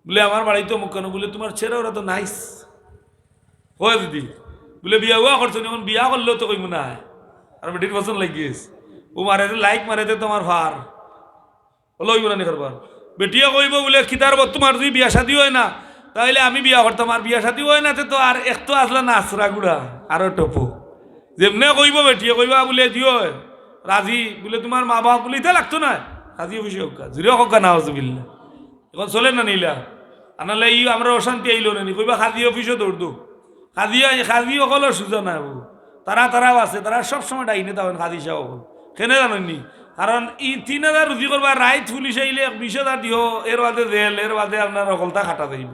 বলে আমার বাড়ি তো মুখ কেন বলে তোমার ছেলে ওরা তো নাইস হয় দিদি বলে বিয়া উয়া করছেন এখন বিয়া করলেও তো কইব না আর মিটির পছন্দ লাগিয়েছ ও মারে লাইক মারে তোমার ভার লইব না করবার বেটিয়া কইব বলে খিতার তোমার যদি বিয়া শাদী হয় না তাইলে আমি বিয়া করতাম আর বিয়া শাদী হয় না তো আর একটু আসলে না আশ্রা গুড়া আরো টপো যেমনে কইব বেটিয়া কইবা বলে দিও রাজি বলে তোমার মা বাপ বলে ইতা লাগতো না রাজি অফিসে হোক জিরো হোক না হজবিল্লা এখন চলে না নিলা আনালে ই আমরা অশান্তি আইলো না কইবা খাদি অফিসে দৌড় দো খাদি অকল সুজা না তারাও আছে তারা সবসময় ডাইনে তখন খাদি সাহ কেনে জানেননি কারণ ই 3000 রুজি করবা রাইত পুলিশ আইলে 20,000 দিও এর বাদে জেল এর বাদে আপনার অকলতা খাটা যাইব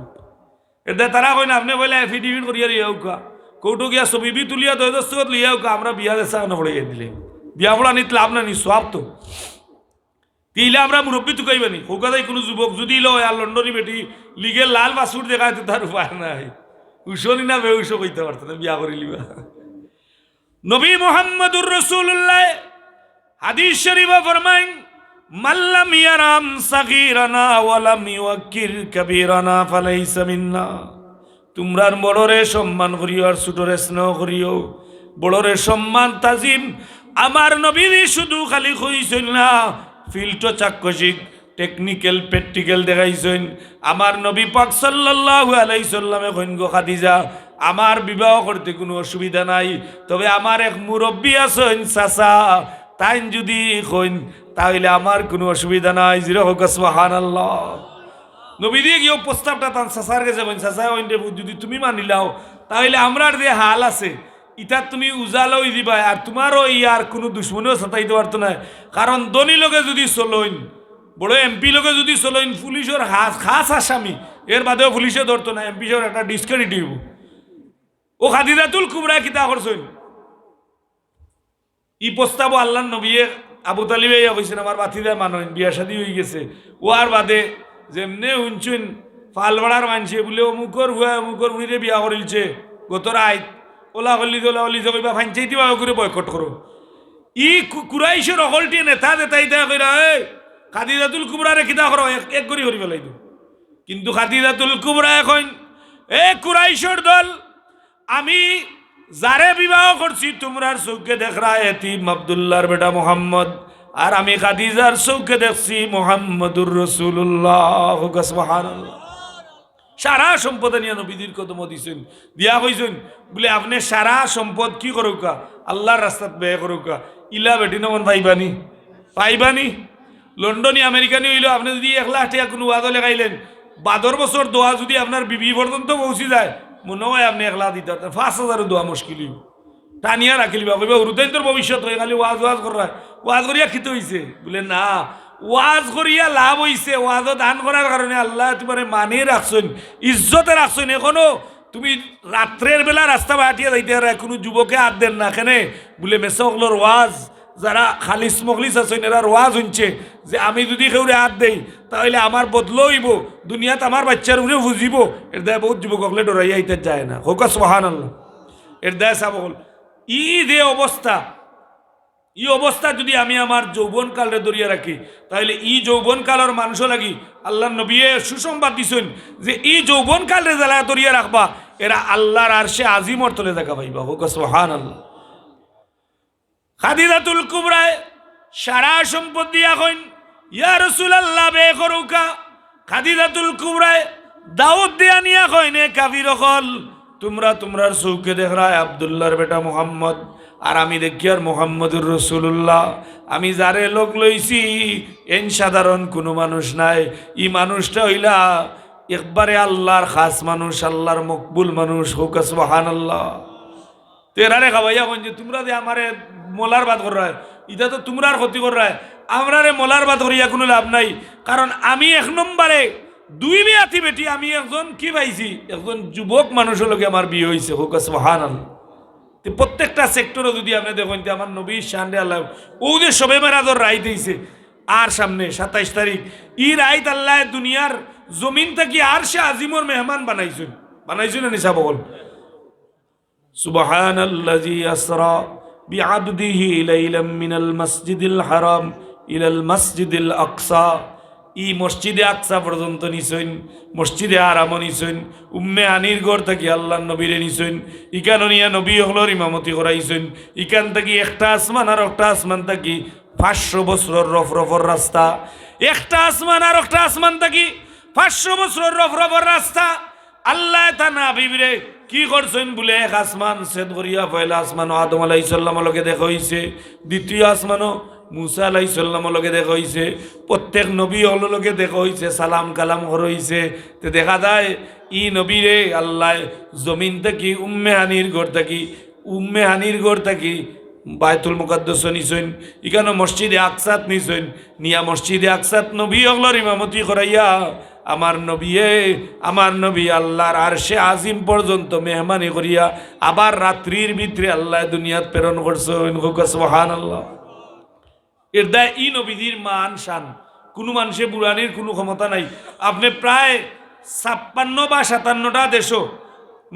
এটা তারা কই না আপনি বলে এফিডেভিট করিয়া দিয়ে হোক কৌটো গিয়া ছবি বি তুলিয়া দস্তখত লিয়া হোক আমরা বিয়া দেশা নপড়ে দিলে বিয়া পড়া নিত লাভ না নি সব তো তিলে আমরা মুরব্বী তুকাইবা নি হোকাদাই কোনো যুবক যদি লয় আর লন্ডনী বেটি লিগে লাল পাসপোর্ট দেখাইতে তার উপায় নাই উসনি না বেউস কইতে পারত না বিয়া করে লিবা নবী মুহাম্মদুর রাসূলুল্লাহ হাদিস শরীফে ফরমায়েন মাল্লাম ইয়ারাম সাগীরানা ওয়া লাম ইউক্কির কাবীরানা ফালাইসা মিন্না তোমরার বড়রে সম্মান করিও আর ছোটরে স্নেহ করিও বড়রে সম্মান তাজিম আমার নবী শুধু খালি কইছেন না ফিল্টো চাক্ষুষিক টেকনিক্যাল প্র্যাকটিক্যাল দেখাইছেন আমার নবী পাক সাল্লাল্লাহু আলাইহি সাল্লামে কইন গো খাদিজা আমার বিবাহ করতে কোনো অসুবিধা নাই তবে আমার এক মুরব্বী আছেন চাচা তাই যদি কইন তাহলে আমার কোনো অসুবিধা নাই জিরো হোক সুবহানাল্লাহ নবী দিয়ে গিয়ে প্রস্তাবটা তান চাচার কাছে কইন চাচা যদি তুমি মানিলাও তাহলে আমরার যে হাল আছে ইটা তুমি উজালো দিবা আর তোমারও ইয়ার কোনো দুশ্মনীও সাতাইতে পারতো না কারণ ধনী লোকে যদি চলইন বড় এমপি লোকে যদি চলইন পুলিশের খাস আসামি এর বাদেও পুলিশে ধরতো না এমপিসের একটা ডিসক্রেডিট হইব ও খাদিজাতুল কুবরা কিতা করছেন ই প্রস্তাব আল্লাহর নবী আবু তালিবে কইছেন আমার বাতিদা মানইন বিয়া শাদী হয়ে গেছে ও আর বাদে যেমনে শুনছেন ফালবাড়ার মানছে বলে অমুকর হুয়া অমুকর উনিরে বিয়া করিলছে গত রাত ওলা হলি যে কইবা ফাঞ্চাইতে বা করে বয়কট করো ই কুরাইশের অকলটি নেতা দেতাই দেয়া কইরা এই খাদিজাতুল কুবরারে কিতা করো এক করি করি পেলাই তো কিন্তু খাদিজাতুল কুবরা এখন এ কুরাইশের দল আমি যারে বিবাহ করছি তোমরার চৌকে দেখরা এতিম আব্দুল্লাহর বেটা মোহাম্মদ আর আমি খাদিজার চৌকে দেখছি মুহাম্মদুর রাসূলুল্লাহ সুবহানাল্লাহ সারা সম্পদ নিয়ে নবীদের কদম দিছেন দিয়া কইছেন বলে আপনি সারা সম্পদ কি করুকা আল্লাহর রাস্তাত ব্যয় করুকা ইলা বেটি নমন পাইবানি লন্ডনী আমেরিকানি হইল আপনি যদি 1 লাখ টাকা কোনো ওয়াদা লেগাইলেন 12 বছর দোয়া যদি আপনার বিবি পর্যন্ত পৌঁছি যায় মনে হয় আপনি 1 লাখ দিতে 5,000 দোয়া মুশকিল টানিয়া রাখিলিবা কইবা হুরুদাইন তোর ভবিষ্যৎ হয়ে খালি ওয়াজ করা ওয়াজ করিয়া খিতে হইছে বলে না ওয়াজ করিয়া লাভ হইছে ওয়াজও দান করার কারণে আল্লাহ তোমারে মানে রাখছেন ইজ্জতে রাখছেন এখনো তুমি রাত্রের বেলা রাস্তা বাটিয়া যাইতে আর কোনো যুবকে হাত দেন না কেনে বলে মেসকলোর ওয়াজ যারা খালিস মখলিস আছেন এরা ওয়াজ শুনছে যে আমি যদি কেউরে হাত দেই তাহলে আমার বদলো হইব দুনিয়াত আমার বাচ্চার উপরে বুঝিব এর দায় বহুত যুবক হকলে ডরাইয়া আইতে যায় না হোক সুবহানাল্লাহ এর দায় সাবল ই যে অবস্থা এই অবস্থা যদি আমি আমার যৌবন কালে দরিয়া রাখি, তাহলে এই যৌবন কালের মানুষ লাগি আল্লাহ নবী সুসংবাদ দিছেন যে এই যৌবন কালে জ্বালা দরিয়া রাখবা, এরা আল্লাহর আরশে আজিমর তলে দেখা পাইবা। হোক সুবহানাল্লাহ। খাদিজাতুল কুবরায় সারা সম্পদ দিয়া কইন, ইয়া রাসূলুল্লাহ বে করুকা। খাদিজাতুল কুবরায় দাউদ দিয়া নিয়া কইনে কাফির হল, তোমরা তোমরার চৌকে দেখরায় আব্দুল্লাহর বেটা মুহাম্মদ, আর আমি দেখি আর মুহাম্মদুর রাসূলুল্লাহ। আমি যারে লোক লইছি এন সাধারণ কোনো মানুষ নাই, ই মানুষটা হইলা একবারে আল্লাহর খাস মানুষ, আল্লাহর মকবুল মানুষ। হোক সুবহানাল্লাহ। তেরারে খাবাইয়া কইন যে তোমরা যে আমারে মলার বাদ কর রায়, এটা তো তোমরার ক্ষতি কর রায়, আমরারে মলার বাদ করিয়া কোনো লাভ নাই। কারণ আমি এক নম্বরে দুই বিয়াতি বেটি, আমি একজন কি পাইছি, একজন যুবক মানুষের লগে আমার বিয়ে হয়েছে। হোক সুবহানাল্লাহ। প্রত্যেকটা সেক্টরে যদি আপনি দেখেন যে আমার নবীর শানে আল্লাহ ও যে সবে মেরাজর রাইত হয়েছে, আর সামনে 27 তারিখ ই রাইত আল্লাহ দুনিয়ার জমিন থেকে আর সে আজিমর মেহমান বানাইছেন। বানাইছেন না নিসা বল সুবহানাল্লাযী আসরা বিআবদিহি লাইলাম মিনাল মাসজিদিল হারাম ইলাল মাসজিদিল আকসা। ই মসজিদে আকসা পর্যন্ত নিছেন, মসজিদে আরাম নিছেন, উম্মে আনির ঘর থেকে আল্লাহ নবীরে নিছেন, ইকান নিয়া নবী হলর ইমামতি করাইছেন। ইকান থেকে একটা আসমান আর একটা আসমান থাকি 500 বছরের রফরফর রাস্তা, একটা আসমান আর একটা আসমান থাকি 500 বছরের রফরফর রাস্তা। আল্লাহ তা না বিবরে কি করছেন বলে এক আসমান সেদ করিয়া পয়লা আসমান আদম আলাইহিস সালাম লগে দেখা হইছে, দ্বিতীয় আসমানও মুসা আলাইহিস সালাম লগে দেখা হইছে, প্রত্যেক নবী হল লগে দেখা হইছে, সালাম কালাম হইছে। তো দেখা যায় ই নবীরে আল্লাহ জমিন থেকে উম্মে হানির ঘর থাকি, উম্মে হানির ঘর থাকি বায়তুল মুকাদ্দাস নিছেন, ইখানে মসজিদে আকসাত নিছেন, নিয়া মসজিদে আকসাত নবী হলর ইমামতি করাইয়া আমার নবী আল্লাহর আরশে আজিম পর্যন্ত মেহমানি করিয়া আবার রাত্রির ভিতরে আল্লাহ দুনিয়াত প্রেরণ করছেন। সুবহানাল্লাহ। এর দায় ই নবীজির মান শান কোনো মানুষে বুড়ানির কোনো ক্ষমতা নাই। আপনি প্রায় 56 বা 57টা দেশও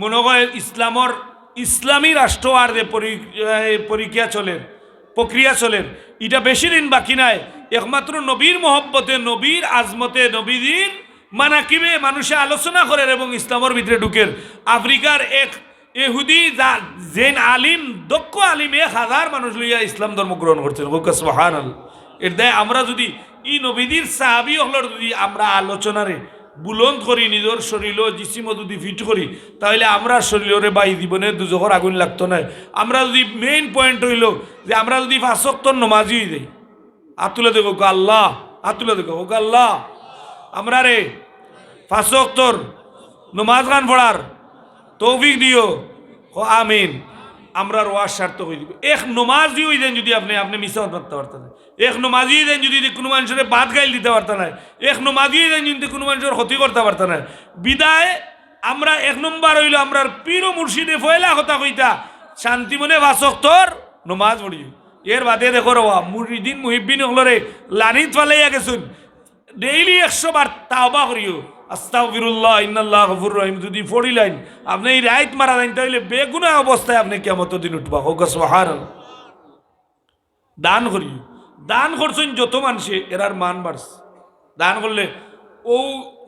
মনে হয় ইসলামী রাষ্ট্র আর যে প্রক্রিয়া চলেন, এটা বেশি দিন বাকি নাই। একমাত্র নবীর মহব্বতে, নবীর আজমতে, নবীজির মানাকিবে মানুষে আলোচনা করেন এবং ইসলামের ভিতরে ঢুকেন। আফ্রিকার এক ইহুদি জেন আলিম, দক্ষ আলিম 1000 মানুষ লইয়া ইসলাম ধর্ম গ্রহণ করছেন। সুবহানাল্লাহ। এর দায় আমরা যদি ই নবীদের সাহাবী হলর যদি আমরা আলোচনারে বুলন্দ করি, নিজের শরীর জিসিম যদি ফিট করি, তাহলে আমরা শরীরে বাই জীবনে দুজখর আগুন লাগতো না। আমরা যদি মেইন পয়েন্ট হইল যে আমরা যদি 5 ওয়াক্ত নমাজি হয়ে যাই, আতুলে দেখো আল্লাহ, আতুলে দেখো আল্লাহ, আমরা রে 5 ওয়াক্তর নমাজ গান পড়ার তৌফিক দিও, আমিন। আমরা ওয়াজ সার্থক হয়ে দিব। এক নমাজি হয়ে দেন যদি আপনি মিশা মারতে পারতেন, এক নমাজি দেন যদি কোনো মানুষের বাদ গাইল দিতে পারতেন না, এক নমাজি দেন যদি কোনো মানুষের ক্ষতি করতে পারতেন না। বিদায় আমরা 1 নম্বর হইল আমরা পীর ও মুর্শিদে ফয়লা কথা কইতা শান্তি মনে 5 ওয়াক্তর নমাজ পড়ি। এর বাদে দেখো রওয়া মুরিদিন মুহিব্বিন হলরে লানিত ফালাইয়া গেছেন, ডেইলি 100 বার তাওবা করিও, আস্তাগফিরুল্লাহ ইন্নাল্লাহ গফুর রহিম যদি পড়িলেন, আপনি এই রাইত মারা যান, তাইলে বেগুনাহ অবস্থায় আপনি কিয়ামতের দিন উঠবা। হোক সুবহানাল্লাহ। দান করি, দান করছেন যত মানুষে এরার মান বাড়ছে। দান করলে ও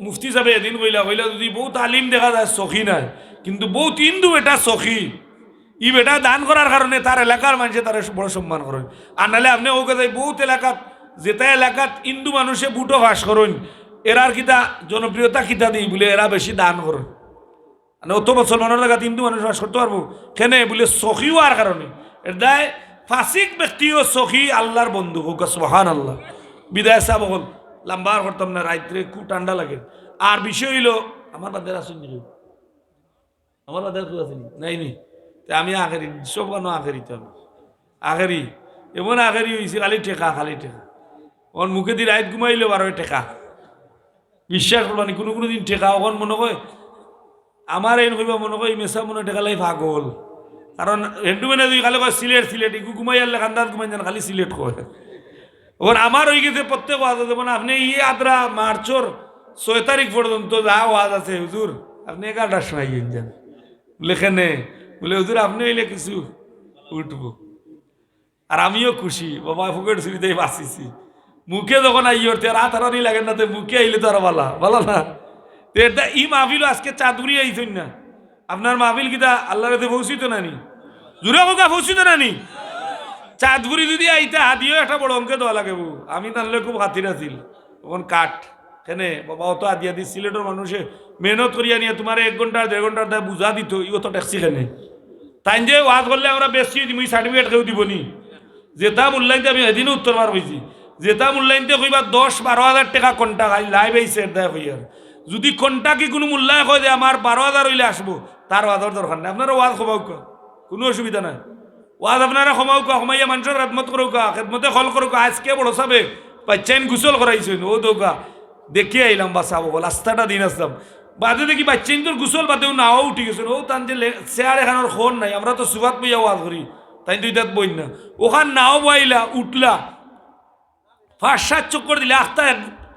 মুফতি সাহেব এদিন কইলা যদি বহুত আলিম দেখা যায় সখী নাই, কিন্তু বহুত হিন্দু এটা সখী, ই বেটা দান করার কারণে তার এলাকার মানুষে তার বড় সম্মান করেন। আর নাহলে আপনি ওকে যাই বহুত এলাকাত, যেটা এলাকাত হিন্দু মানুষে বুটো বাস করেন, এরার কিতা জনপ্রিয়তা কিতা দিই বলে এরা বেশি দান করেন। মানে অত মুসলমানের জায়গাত হিন্দু মানুষ বাস করতে পারবো কেনে বলে সখী হওয়ার কারণে। এর দায় ফাসিক ব্যক্তিও সখী আল্লাহর বন্ধু। হোক সুবহানাল্লাহ। বিদায় সাহেব হল লম্বার করতাম না, রাত্রে খুব ঠান্ডা লাগে। আর বিষয় হইল আমার বাদের আসুন, আমার বাদের কেউ আসেনি নাই নি, আমি আখেরি সব কেন আখেরি, তো আখেরি এমন আখেরি হয়েছে খালি টেকা, খালি টেকা। ওর মুখে দিয়ে রাইত ঘুমাইলো 12 টেকা। বিশ্বাস করবানি কোনো দিন টেকা ওখান মনে হয় আমার এই কইবা মনে হয় মেসা মনে টেকালাই পাগল। কারণ হেঁটু মানে তুই খালি কয় সিলেট ইগু ঘুমাই আনলে খান্দার ঘুমাই যান, খালি সিলেট কয়। ওখান আমার হয়ে গেছে প্রত্যেক ওয়াজ আছে, মানে আপনি আদ্রা মার্চর 6 তারিখ পর্যন্ত যা ওয়াজ আছে হুজুর আপনি 11টার সময় গিয়ে যান লেখেনে বলে হুজুর আপনি হইলে কিছু উঠবো। আর আমিও খুশি বাবা ফুকের সুবিধে বাঁচিছি মুখে যখন আইয়র তে রাত হারানি লাগে না তো মুখে আইলে তো আর ভালো না তো এটা ই মাহফিল আজকে চাঁদুরি আইছেন না আপনার মাহফিল কিতা আল্লাহর কাছে পৌঁছিত নানি জুড়ে হোকা পৌঁছিত নানি চাঁদপুরি যদি আইতে হাতিও একটা বড় অঙ্কে দেওয়া লাগে বউ আমি তাহলে খুব হাতির আছিল তখন কাঠ কেনে বাবা অত আদিয়া দি সিলেটের মানুষে মেহনত করিয়া নিয়ে তোমার 1 ঘন্টা 1.5 ঘন্টার দায় বুঝা দিত ই অত ট্যাক্সি কেনে তাই যে ওয়াজ করলে আমরা বেশি দিই সার্টিফিকেট কেউ দিব নি যেটা মূল্যায়নতে আমি এদিনও উত্তর বার হয়েছি যেটা মূল্যায়নতে কইবা 10-12 হাজার টাকা কন্টা খাই লাইভ এই সেট দেয় হইয়ার যদি কন্টা কি কোনো মূল্যায় কয় যে আমার 12,000 হইলে আসবো তার ওয়াজের দরকার নেই আপনারা ওয়াজ খোবাও কোনো অসুবিধা নাই ওয়াজ আপনারা ক্ষমাও ক্ষমাইয়া মানুষের খেদমত করো খেদমতে হল করো আজকে বড় সাবে বাচ্চাইন গুসল করাইছেন ও দৌকা দেখিয়ে আইলাম বাসা বল আস্থাটা দিন আসলাম বাদে দেখি বাচ্চাইন তোর গুসল বাদেও নাও উঠি গেছেন ও তান যে চেয়ার এখানোর খন নাই আমরা তো সুবাত বইয়া ওয়াজ করি তাই দুই দাঁত বই না ওখান নাও বইলা উঠলা 5-7 চক্কর দিলে আস্তা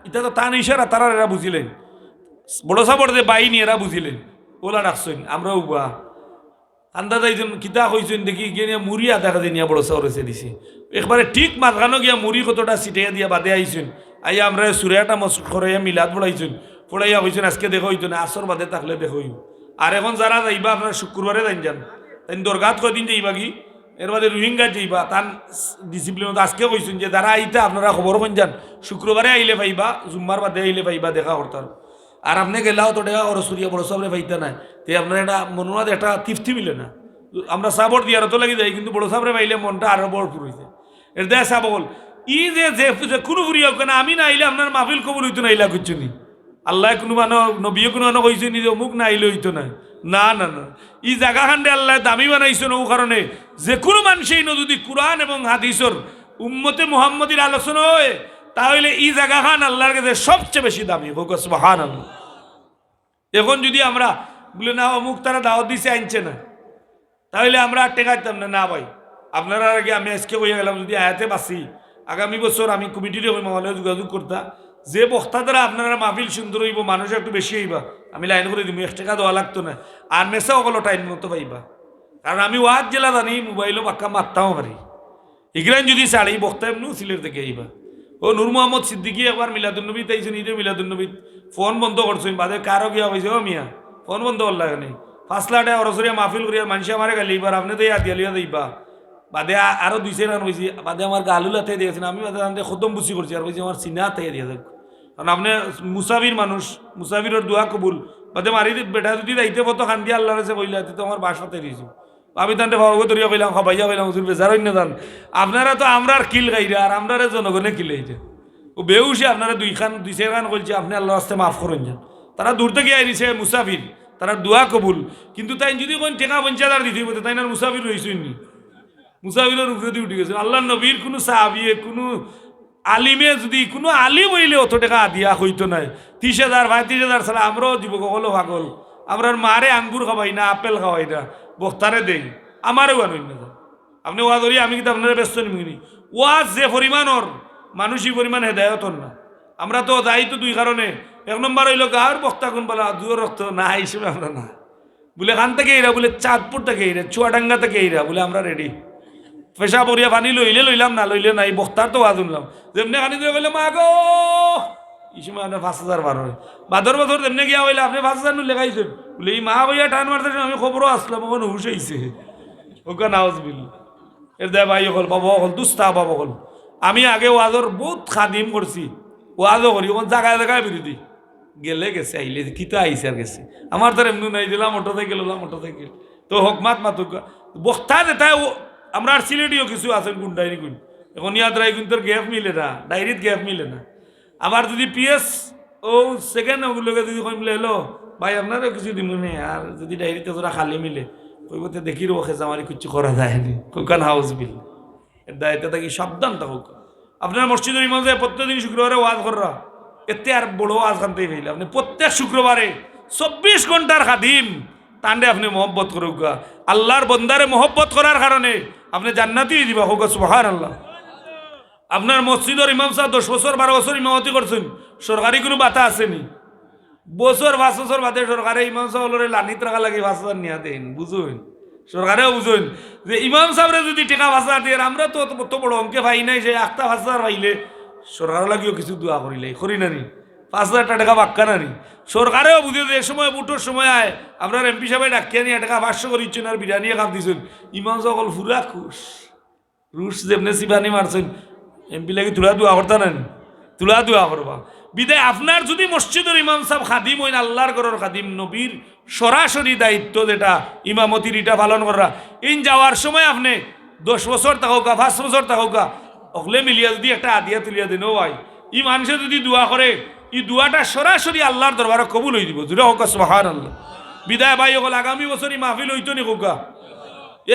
এটা তো তান ইশারা তারা এরা বুঝিলেন বড় সাবর যে বাইনি এরা বুঝিলেন ওলা ডাকছেন আমরাও বা আন্দা যাইছেন কিতা হয়েছেন দেখি গিয়ে মুড়ি আধা কাজে নিয়ে বড় সাউরেছে দিছি একবারে ঠিক মাঝখানো গিয়া মুড়ি কতটা ছিটাইয়া দিয়া বাদে আইছেন আইয়া আমরা সুরিয়াটা মস্ত করাইয়া মিলাদ পড়াইছেন পড়াইয়া হয়েছেন আজকে দেখো হইতো না আসর বাদে থাকলে দেখো আর এখন যারা যাইবা আপনার শুক্রবারে যান তাই দরগাত কদিন যাইবা কি এর বাদে রোহিঙ্গা যাইবা তার ডিসিপ্লিনত আজকে কইছেন যে যারা আইতা আপনারা খবর কন যান শুক্রবারে আইলে পাইবা জুম্মার বাদে আইলে পাইবা দেখা করতার আর আপনি গেলাও তো দেখা করো সুরিয়া বড় সাবরে পাইতা নাই তে আপনার এটা মনোনাদ একটা তৃপ্তি মিলে না আমরা সাবর দিয়ে আরো তো লাগি যাই কিন্তু বড় সাবরে পাইলে মনটা আরো বড়পুর হয়েছে এর দেয় সাব বল ই যে কোনো ফুরি হোক না আমি না আইলে আপনার মাহফিল কবুল হইতো না আইলা করছো নি আল্লাহ কোনো মানুষ নবীও কোনো মানুষ কইছে নি যে অমুক না আইলে হইতো না না না না ই জায়গা খান্ডে আল্লাহ দামি বানাইছেন ও কারণে যে কোনো মানুষই যদি কোরআন এবং হাদিসর উম্মতে মুহাম্মদীর আলোচনা হয় তাহলে এই জায়গা খান আল্লাহর কাছে সবচেয়ে বেশি দামি হোক সুবহানাল্লাহ। এখন যদি আমরা বলে না অমুক তারা দাওয়াত দিছে আনছে না তাহলে আমরা টেকাইতাম না ভাই আপনারা আগে আমি আজকে হয়ে গেলাম যদি আয়াতে বাসি আগামী বছর আমি কমিটির মামলায় যোগাযোগ করতাম যে বক্তা দ্বারা আপনারা মাহফিল সুন্দর হইব মানুষ একটু বেশি হইবা আমি লাইন করে দিব 1 টাকা দেওয়া লাগতো না আর মেসা ওগুলো টাইম মতো পাইবা কারণ আমি ওয়াজ জেলা জানি মোবাইলও পাক্কা মারতাম পারি এগুলান যদি ছাড়ি বক্তা এমনিও সিলেট থেকে আইবা ও নূর মোহাম্মদ সিদ্দিকি একবার মিলাদুন্নবী তাইছেন ঈদে মিলাদুন্নবী ফোন বন্ধ করছেন বাদে কারো গিয়া হয়েছে ও মিয়া ফোন বন্ধ করলা এখানে 5 লাখ টাকা অরসরিয়া মাহফিল করিয়া মানুষ আমার গালি এবার আপনি তো ইয়া দিয়ালিয়া দিবা বাদে আরো 2 রান হয়েছি বাদে আমার গালুলাতে দিয়েছেন আমি বাদে খতম বুঝি করছি আর বলছি আমার সিনা থেকে দিয়ে দেখ কারণ আপনি মুসাফির মানুষ মুসাফিরের দোয়া কবুল বাদে মারি বেটা যদি দায়িত্ব কত খান দিয়ে আল্লাহ কাছে বইলা তো আমার বাসাতে দিয়েছি আমি তান্তে ভাবো ধরিয়া কইলাম খাবাইয়া কইলাম হুজুর বেজার অন্য দান আপনারা তো আমরা কিল গাইরা আর আমরা জনগণে কিলাইছে ও বেউসে আপনারা 2 খান বলছে আপনি আল্লাহ রাস্তে মাফ করুন যান তারা দূর থেকে আইছে মুসাফির তারা দোয়া কবুল কিন্তু তাই যদি কোন টেকা 50,000 দিতে হইব তাই না মুসাফির রইছেন নি মুসাফিরের উপরে দিয়ে উঠে গেছে আল্লাহ নবীর কোনো সাহাবিয়ে কোনো আলিমে যদি কোনো আলিম হইলে অত টাকা দিয়া হইতো নাই 30,000 35,000 ছাড়া আমরাও যুবক হলো পাগল আমরা মারে আঙ্গুর খাওয়াই না আপেল খাওয়াই না বক্তারে দেই আমারও আনুন না আপনি ওয়াজ করি আমি কিন্তু আপনারা ব্যস্ত নিমিনি ওয়াজ যে পরিমাণর মানুষই পরিমাণ হেদায়তন না আমরা তো যাই তো 2 কারণে 1 নম্বর হইল গাঁর বক্তা কোন বলা দূর রক্ত না হিসেবে আমরা না বলে খান থেকে এরা বলে চাঁদপুর থেকে এরা চুয়াডাঙ্গা থেকে এরা বলে আমরা রেডি পেশা পরিয়া পানি লইলে লইলাম না লইলে নাই বক্তার তো ওয়াজ শুনলাম যেমনি খানি দিয়ে বললে মা গো এই সময় আপনার 5,000 বার হয় বাদর বছর তেমনি গিয়া হইলে আপনি 5,000 নুন লেখাইছেন বলে এই মা ভাইয়া টান মারতেছেন আমি খবরও আসলাম ওখানে হুশ হয়েছে ওখানে নাওজ বিল এর দেয় ভাই হল বাবা হল দুস্তা বাবা হল আমি আগে ওয়াজর বহুত খাদিম করছি ওয়াজও করি ওখানে জায়গায় জায়গায় বিরোধী গেলে গেছে আইলে কিতা আইসে আর গেছে আমার তার এমনি নাই দিলাম মোটরসাইকেল হলাম মোটরসাইকেল তো হক মাত মাতুক বক্তা দেতায় আমরা আর সিলেটিও কিছু আছেন কোন ডায়েরি কোন এখন ইয়াত্রায় কিন্তু গ্যাপ মিলে না ডায়েরিত গ্যাপ মিলে না আবার যদি পিএস ও সেকেন্ড ওগুলোকে যদি কই মিলে এলো ভাই আপনারও কিছু দিব নে আর যদি ডায়েরিতে তোরা খালি মিলে কইবতে দেখি রোখে জামারি কিছু করা যায়নি কোকান হাউস বিল এর দায়িত্ব থাকি সাবধান থাকুক আপনার মসজিদের ইমাম সাহেব প্রত্যেকদিন শুক্রবারে ওয়াজ করা এতে আর বড় ওয়াজ খানতেই ফেলে আপনি প্রত্যেক শুক্রবারে 24 ঘন্টার খাদিম তান্ডে আপনি মহব্বত করুক আল্লাহর বন্দারে মহব্বত করার কারণে আপনি জান্নাতি দিবা হোক সুবহানাল্লাহ। আপনার মসজিদের ইমাম সাহেব 10 বছর 12 বছর ইমামতি করছেন সরকারি কোনো বাতা আসেনি বছর 5 বছর বাদে সরকারি ইমাম সাহেব লানিত রাখা লাগে 5,000 নিয়া দেন বুঝুন সরকারেও বুঝুন যে ইমাম সাহেবরে যদি টেকা ভাষা দিয়ে আমরা তো অত বড় অঙ্কে পাই নাই যে 8,000 পাইলে সরকারও লাগিও কিছু দোয়া করিলে করি নানি 5,000 টাকা বাক্কা নানি সরকারেও বুঝে যে সময় বুটোর সময় আয় আপনার এমপি সাহেব ডাকিয়ে নিয়ে টাকা 500 করে ইচ্ছেন আর বিরিয়ানি খাপ দিচ্ছেন ইমাম সাহেব ফুরা খুশ রুশ যেমনি সিবানি মারছেন এমপি লাগি তুলা দোয়া করতা নানি তুলা দোয়া করবা বিদায় আপনার যদি মসজিদের ইমাম সাহেব খাদিম হইন আল্লাহর ঘরের খাদিম নবীর সরাসরি দায়িত্ব যেটা ইমামতির এটা পালন করা ইন যাওয়ার সময় আপনি 10 বছর থাকুকা 5 বছর থাকুকা অকলে মিলিয়া যদি একটা আদিয়া তুলিয়া দিন ভাই ই মানুষে যদি দোয়া করে এই দোয়াটা সরাসরি আল্লাহর দরবারে কবুল হয়ে দিব জুড়ে হোক সুবহানাল্লাহ বিদায় ভাই হল আগামী বছর এই মাহফিল হইতো নি হোকা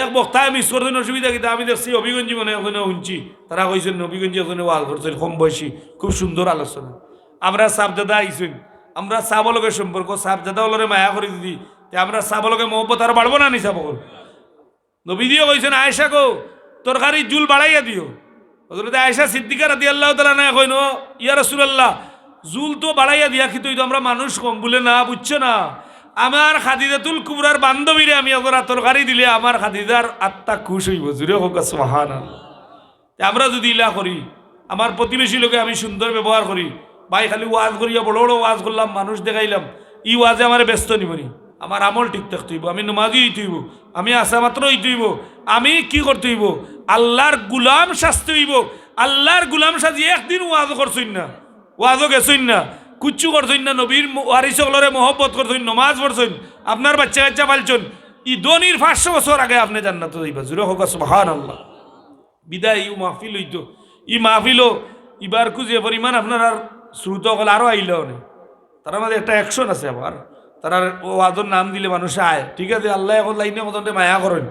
এক বক্তায় মিস করতেন অসুবিধা কিন্তু আমি দেখছি অভিগঞ্জি মনে ওখানে শুনছি তারা কইছেন অভিগঞ্জি ওখানে ওয়াজ করছেন কম বয়সী খুব সুন্দর আলোচনা আমরা সাবজাদা আইছেন আমরা সাবলকের সম্পর্ক সাবজাদা হলরে মায়া করে দিদি আমরা সাবলকে মহব্বত আর বাড়বো না নি সাবল নবী দিও কইছেন আয়েশা গো তরকারি জুল বাড়াইয়া দিও হযরত আয়েশা সিদ্দিকা রাদিয়াল্লাহু তাআলা না কইনো ইয়া রাসূলুল্লাহ জুল তো বাড়াইয়া দিয়া কিন্তু আমরা মানুষ কম বলে না বুঝছো না আমার খাদিজাতুল কুবরার বান্ধবীরে আমি ওরা তরকারি দিলে আমার খাদিজার আত্মা খুশ হইব জুড়ে হোক সুবহানাল্লাহ আমরা যদি ইলা করি আমার প্রতিবেশী লোকে আমি সুন্দর ব্যবহার করি ভাই খালি ওয়াজ করিয়া বড় বড় ওয়াজ করলাম মানুষ দেখাইলাম ই ওয়াজে আমার ব্যস্ত নিবনি আমার আমল ঠিক থাকতে হইব আমি নমাজি হইতে হইব আমি আসা মাত্র হইতে হইব আমি কি করতে হইব আল্লাহর গুলাম শাস্তি হইব আল্লাহর গুলাম সাজি একদিন ওয়াজ করছইন না ওয়াজও গেছইন না কুচ্ছু করছইন না নবীর ওয়ারিসকলরে মহব্বত করছইন নমাজ পড়ছইন আপনার বাচ্চা কাচ্চা পালছন ই দনির 500 বছর আগে আপনি জান্নাতে যাইবা জুরে হোক সুবহানাল্লাহ বিদায় ই মাহফিল হইতো ই মাহফিলও ইবার কুজে পরিমাণ আপনার আর শ্রোতাসকল আরও আইলেও নেই তার মধ্যে একটা অ্যাকশন আছে আবার তারা ওয়াজের নাম দিলে মানুষ আয় ঠিক আছে আল্লাহ এখন লাইনে মতনটা মায়া করেন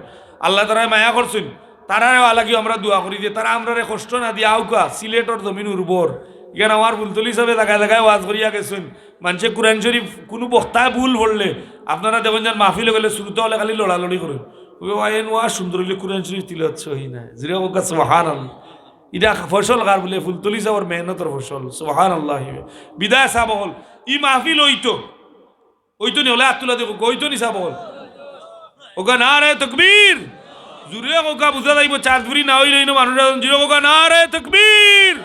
আল্লাহ তারা মায়া করছেন তারাও আলাগিও আমরা দোয়া করি যে তারা আমরা কষ্ট না দিয়ে আউকা সিলেটর জমিন উর্বর এখানে আমার বুলতলি হিসাবে জায়গায় জায়গায় ওয়াজ করিয়া গেছেন মানুষে কুরআন শরীফ কোনো বক্তায় ভুল পড়লে আপনারা দেখেন যেন মাহফিলে গেলে শ্রোতা হলে খালি লড়ালড়ি করেন ওয়া সুন্দর হইলে কুরআন শরীফ তিলাওয়াত সহি না জিরে হোক সুবহানাল্লাহ এটা ফসল কার বলে ফুলতলি সাহর মেহনতর ফসল সুবহানাল্লাহ বিদায় সাহাব হল ই মাহফিল ওইতো নি হলে আতুল্লাহ দেখো ওইতো নি সাহাব হল ওগা না রে তকবীর জুরে ওগা বুঝা যাইব চার ধুরি না হইল মানুষ জুরে ওগা না রে তকবীর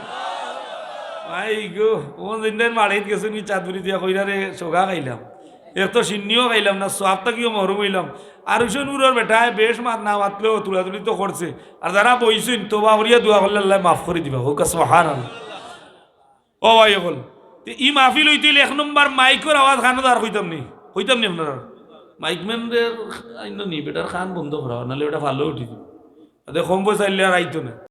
ভাই গো ও দিন মাড়াইত গেছে নি চার ধুরি দিয়া কইরা রে সোগা খাইলাম এক তো সিন্নিও খাইলাম না সবটা কিও মহরুম হইলাম আর নুরের বেটায় বেশ মাত না মাতলেও তুলাতুলি তো করছে আর যারা বইছেন তোবা করিয়া দোয়া করলে আল্লাহ মাফ করে দিবা হোক সুবহানাল্লাহ ও ভাই হল ই মাহফিল হইতে 1 নম্বর মাইকের আওয়াজ খানো আর হইতাম নি আপনার মাইকম্যানদের আইন নি বেটার খান বন্ধ করা নাহলে ওটা ভালো উঠি কম পয়সা আর আইতো না